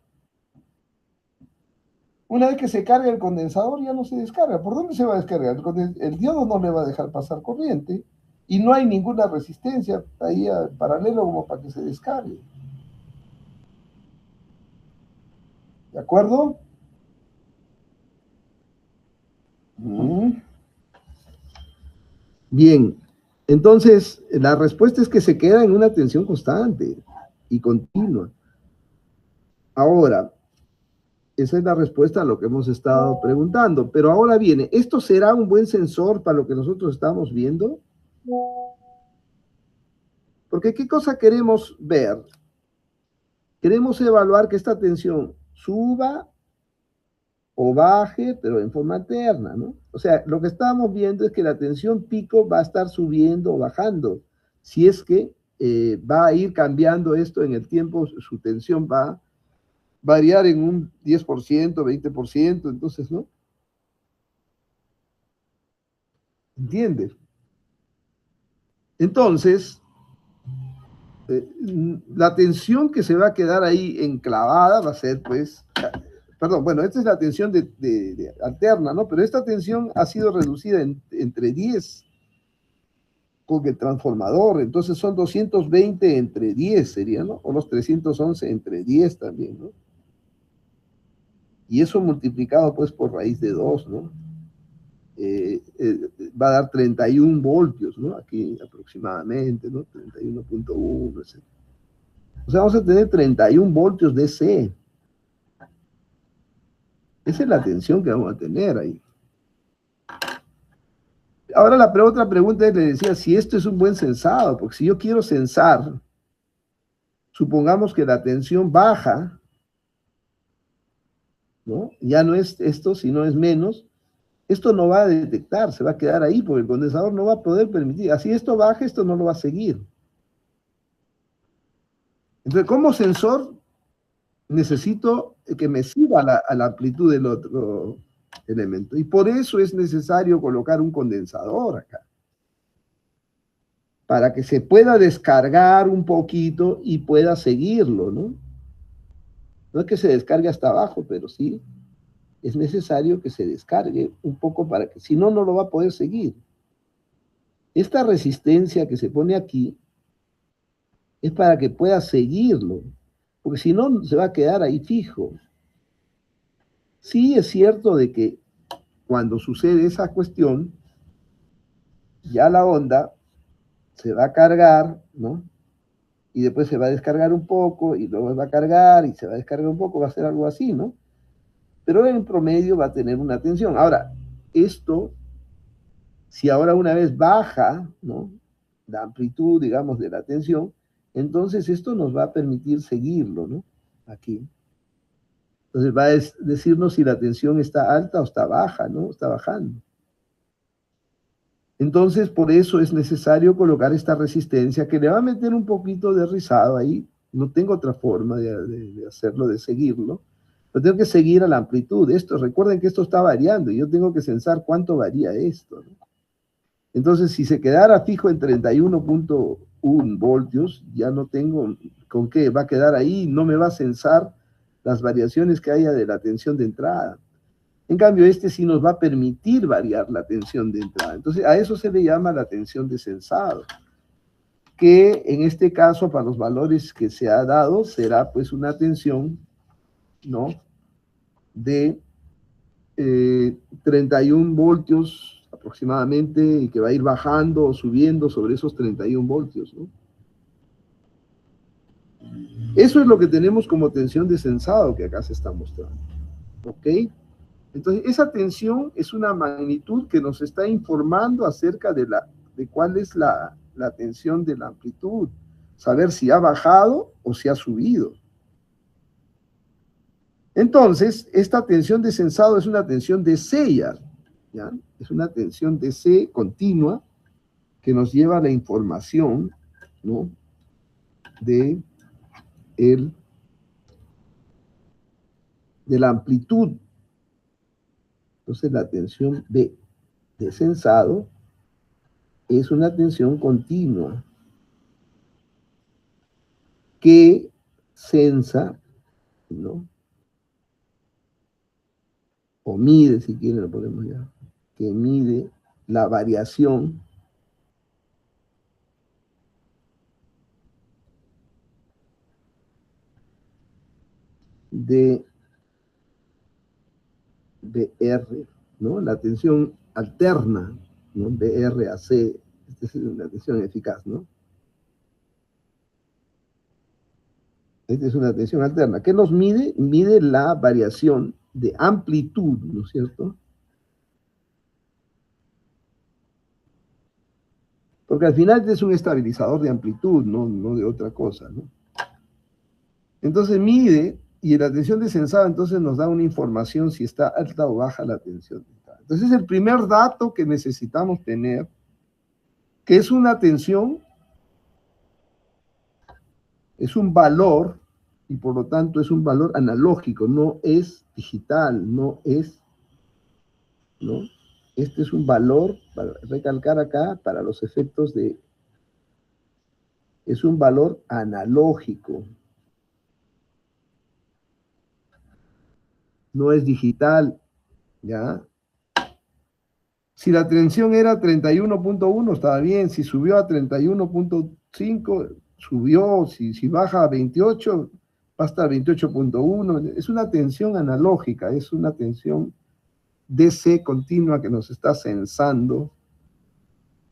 [SPEAKER 1] Una vez que se carga el condensador ya no se descarga. ¿Por dónde se va a descargar? El diodo no le va a dejar pasar corriente y no hay ninguna resistencia ahí paralelo como para que se descargue. ¿De acuerdo? Bien. Entonces, la respuesta es que se queda en una tensión constante y continua. Ahora, esa es la respuesta a lo que hemos estado preguntando. Pero ahora viene, ¿esto será un buen sensor para lo que nosotros estamos viendo? Porque ¿qué cosa queremos ver? Queremos evaluar que esta tensión suba o baje, pero en forma alterna, ¿no? O sea, lo que estamos viendo es que la tensión pico va a estar subiendo o bajando. Si es que va a ir cambiando esto en el tiempo, su tensión va a variar en un 10%, 20%, entonces, ¿no? ¿Entiendes? Entonces, la tensión que se va a quedar ahí enclavada va a ser, pues, perdón, bueno, esta es la tensión de alterna, ¿no? Pero esta tensión ha sido reducida entre 10 con el transformador, entonces son 220 entre 10 sería, ¿no? O los 311 entre 10 también, ¿no? Y eso multiplicado, pues, por raíz de 2, ¿no? Va a dar 31 voltios, ¿no? Aquí aproximadamente, ¿no? 31.1, etc. O sea, vamos a tener 31 voltios DC. Esa es la tensión que vamos a tener ahí. Ahora la otra pregunta es, le decía, si esto es un buen sensado, porque si yo quiero sensar, supongamos que la tensión baja, ¿no? Ya no es esto, sino es menos, esto no va a detectar, se va a quedar ahí, porque el condensador no va a poder permitir. Así esto baja, esto no lo va a seguir. Entonces, como sensor, necesito que me siga a la amplitud del otro elemento. Y por eso es necesario colocar un condensador acá, para que se pueda descargar un poquito y pueda seguirlo, ¿no? No es que se descargue hasta abajo, pero sí es necesario que se descargue un poco para que, si no, no lo va a poder seguir. Esta resistencia que se pone aquí es para que pueda seguirlo, porque si no, se va a quedar ahí fijo. Sí es cierto de que cuando sucede esa cuestión, ya la onda se va a cargar, ¿no? Y después se va a descargar un poco, y luego va a cargar, y se va a descargar un poco, va a ser algo así, ¿no? Pero en promedio va a tener una tensión. Ahora, esto, si ahora una vez baja, ¿no? La amplitud, digamos, de la tensión, entonces esto nos va a permitir seguirlo, ¿no? Aquí. Entonces va a decirnos si la tensión está alta o está baja, ¿no? Está bajando. Entonces, por eso es necesario colocar esta resistencia que le va a meter un poquito de rizado ahí. No tengo otra forma de hacerlo, de seguirlo. Pero tengo que seguir a la amplitud. Esto, recuerden que esto está variando y yo tengo que censar cuánto varía esto, ¿no? Entonces, si se quedara fijo en 31.1 voltios, ya no tengo con qué, va a quedar ahí, no me va a censar las variaciones que haya de la tensión de entrada. En cambio, este sí nos va a permitir variar la tensión de entrada. Entonces, a eso se le llama la tensión de sensado, que en este caso, para los valores que se ha dado, será pues una tensión, ¿no? De 31 voltios aproximadamente, y que va a ir bajando o subiendo sobre esos 31 voltios, ¿no? Eso es lo que tenemos como tensión de sensado que acá se está mostrando, ¿ok? Entonces, esa tensión es una magnitud que nos está informando acerca de cuál es la tensión de la amplitud, saber si ha bajado o si ha subido. Entonces, esta tensión de sensado es una tensión DC, ¿ya? Es una tensión DC continua que nos lleva a la información, ¿no? De la amplitud. Entonces, la tensión de sensado es una tensión continua que sensa, ¿no? O mide, si quieren lo podemos llamar, que mide la variación de R, ¿no? La tensión alterna, ¿no? De R a C Esta es una tensión eficaz, ¿no? Esta es una tensión alterna. ¿Qué nos mide? Mide la variación de amplitud, ¿no es cierto? Porque al final es un estabilizador de amplitud, no de otra cosa, ¿no? Entonces mide, y la tensión descensada entonces nos da una información si está alta o baja la tensión. Entonces el primer dato que necesitamos tener, que es una tensión, es un valor, y por lo tanto es un valor analógico, no es digital, no es, ¿no? Este es un valor, para recalcar acá, para los efectos de, es un valor analógico. No es digital, ¿ya? Si la tensión era 31.1, estaba bien. Si subió a 31.5, subió. Si baja a 28, va a estar 28.1. Es una tensión analógica, es una tensión DC continua que nos está censando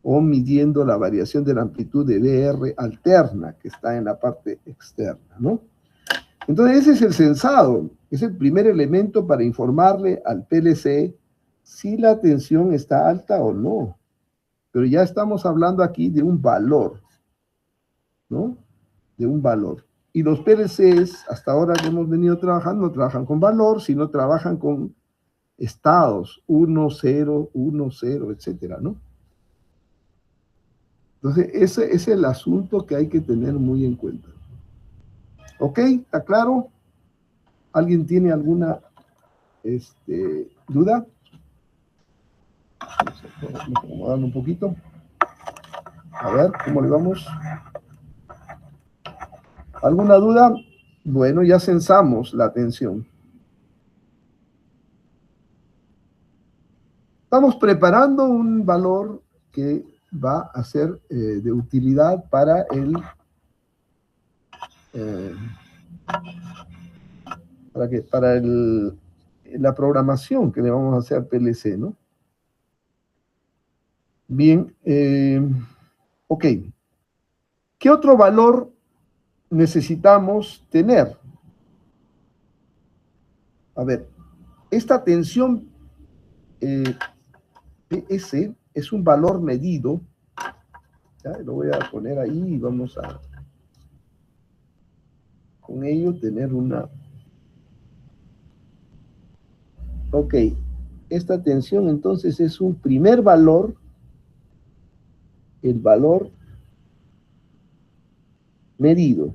[SPEAKER 1] o midiendo la variación de la amplitud de VR alterna que está en la parte externa, ¿no? Entonces ese es el censado, es el primer elemento para informarle al PLC si la tensión está alta o no. Pero ya estamos hablando aquí de un valor, ¿no? De un valor. Y los PLCs, hasta ahora que hemos venido trabajando, no trabajan con valor, sino trabajan con estados, 1, 0, 1, 0, etcétera, ¿no? Entonces, ese es el asunto que hay que tener muy en cuenta. ¿Ok? ¿Está claro? ¿Alguien tiene alguna duda? Vamos a acomodarlo un poquito. A ver, ¿cómo le vamos? ¿Alguna duda? Bueno, ya censamos la tensión. Estamos preparando un valor que va a ser de utilidad para la programación que le vamos a hacer al PLC, ¿no? Bien, ok. ¿Qué otro valor necesitamos tener? A ver, esta tensión PS es un valor medido. ¿Ya? Lo voy a poner ahí y vamos a con ello tener una... Ok, esta tensión entonces es un primer valor, el valor medido.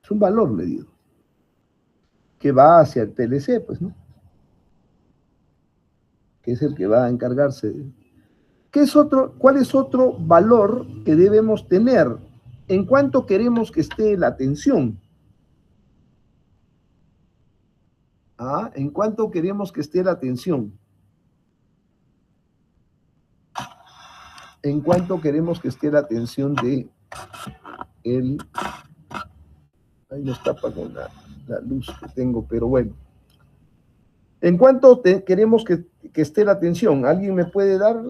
[SPEAKER 1] Es un valor medido que va hacia el PLC, pues, ¿no? Que es el que va a encargarse de... ¿Cuál es otro valor que debemos tener? ¿En cuánto queremos que esté la tensión? ¿En cuánto queremos que esté la tensión? ¿En cuánto queremos que esté la tensión de el... Ahí nos tapa con la luz que tengo, pero bueno. ¿En cuánto queremos que esté la tensión? ¿Alguien me puede dar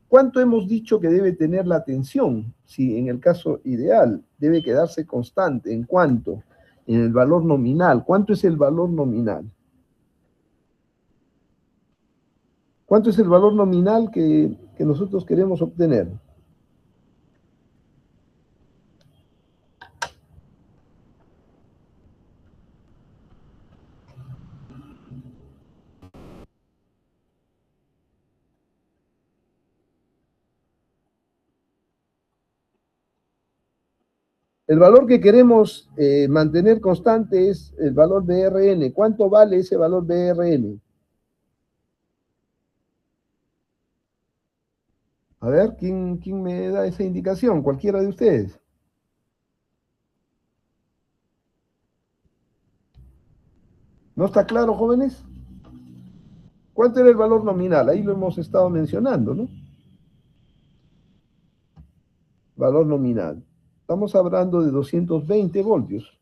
[SPEAKER 1] cuánto hemos dicho que debe tener la tensión? Si en el caso ideal debe quedarse constante. ¿En cuánto? En el valor nominal. ¿Cuánto es el valor nominal? ¿Cuánto es el valor nominal que nosotros queremos obtener? El valor que queremos mantener constante es el valor BRN. ¿Cuánto vale ese valor BRN? A ver, ¿quién me da esa indicación? Cualquiera de ustedes. ¿No está claro, jóvenes? ¿Cuánto era el valor nominal? Ahí lo hemos estado mencionando, ¿no? Valor nominal. Estamos hablando de 220 voltios.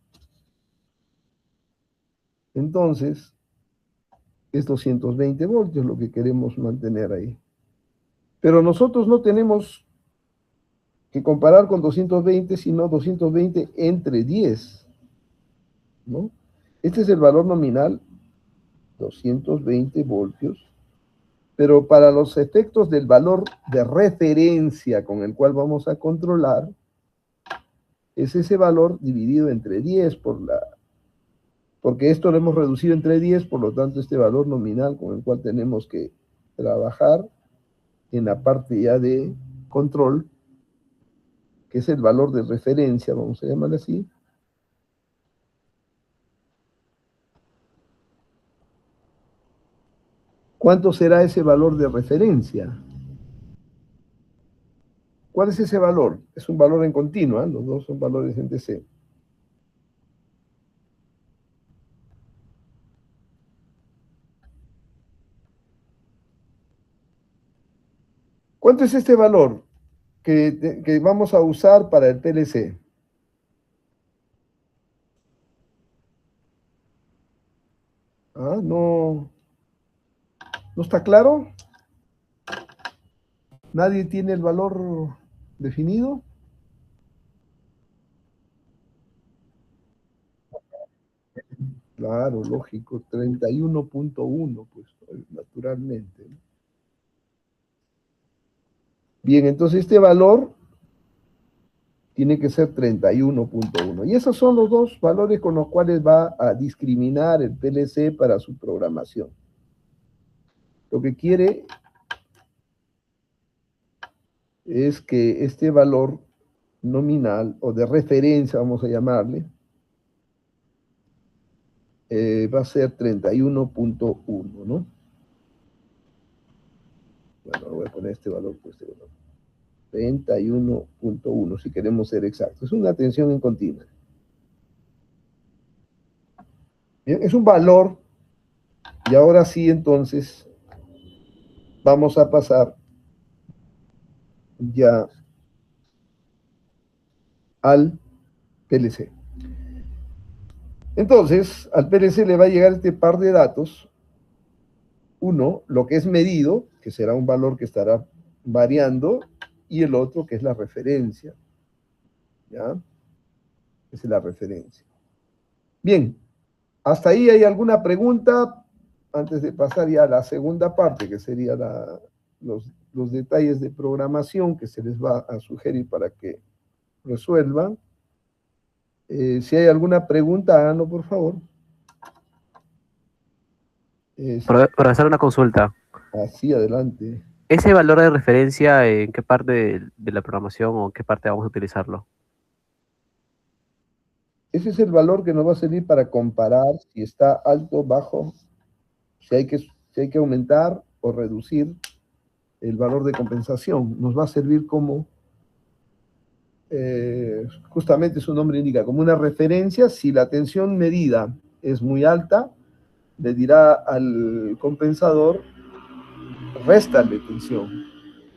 [SPEAKER 1] Entonces, es 220 voltios lo que queremos mantener ahí. Pero nosotros no tenemos que comparar con 220, sino 220 entre 10, ¿no? Este es el valor nominal, 220 voltios, pero para los efectos del valor de referencia con el cual vamos a controlar, es ese valor dividido entre 10 porque esto lo hemos reducido entre 10, por lo tanto este valor nominal con el cual tenemos que trabajar en la parte ya de control, que es el valor de referencia, vamos a llamarlo así. ¿Cuánto será ese valor de referencia? ¿Cuál es ese valor? Es un valor en continua, los dos son valores en DC. ¿Cuánto es este valor que vamos a usar para el PLC? ¿No está claro? ¿Nadie tiene el valor definido? Claro, lógico, 31.1, pues, naturalmente. Bien, entonces este valor tiene que ser 31.1. Y esos son los dos valores con los cuales va a discriminar el PLC para su programación. Lo que quiere es que este valor nominal, o de referencia, vamos a llamarle, va a ser 31.1, ¿no? Bueno, voy a poner este valor por este valor. 31.1, si queremos ser exactos. Es una tensión en continua. Bien, es un valor, y ahora sí, entonces, vamos a pasar ya al PLC. Entonces, al PLC le va a llegar este par de datos. Uno, lo que es medido, que será un valor que estará variando, y el otro, que es la referencia. ¿Ya? Esa es la referencia. Bien, ¿hasta ahí hay alguna pregunta? Antes de pasar ya a la segunda parte, que sería los detalles de programación que se les va a sugerir para que resuelvan. Si hay alguna pregunta, háganlo, por favor.
[SPEAKER 7] Para hacer una consulta.
[SPEAKER 1] Así, adelante.
[SPEAKER 7] ¿Ese valor de referencia en qué parte de la programación o en qué parte vamos a utilizarlo?
[SPEAKER 1] Ese es el valor que nos va a servir para comparar si está alto, bajo, si hay que aumentar o reducir el valor de compensación. Nos va a servir como, justamente su nombre indica, como una referencia. Si la tensión medida es muy alta, le dirá al compensador, réstale tensión.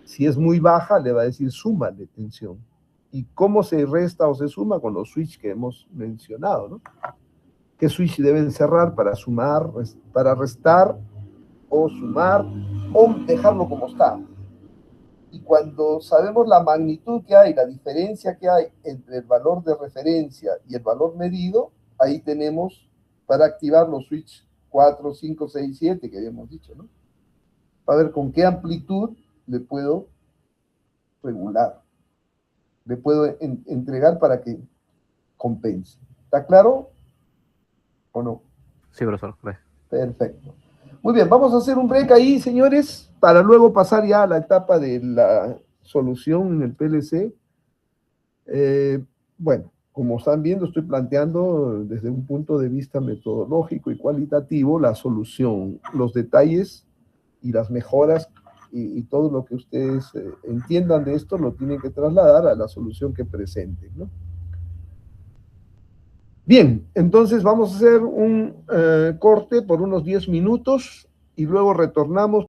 [SPEAKER 1] Si es muy baja, le va a decir, súmale tensión. ¿Y cómo se resta o se suma? Con los switches que hemos mencionado, ¿no? ¿Qué switch deben cerrar para sumar, para restar, o sumar, o dejarlo como está? Y cuando sabemos la magnitud que hay, la diferencia que hay entre el valor de referencia y el valor medido, ahí tenemos para activar los switches 4, 5, 6, 7 que habíamos dicho, ¿no? Para ver con qué amplitud le puedo regular, le puedo entregar para que compense. ¿Está claro o no?
[SPEAKER 7] Sí, profesor. Gracias.
[SPEAKER 1] Perfecto. Muy bien, vamos a hacer un break ahí, señores, para luego pasar ya a la etapa de la solución en el PLC. Bueno, como están viendo, estoy planteando desde un punto de vista metodológico y cualitativo la solución, los detalles y las mejoras y todo lo que ustedes entiendan de esto lo tienen que trasladar a la solución que presenten, ¿no? Bien, entonces vamos a hacer un corte por unos 10 minutos y luego retornamos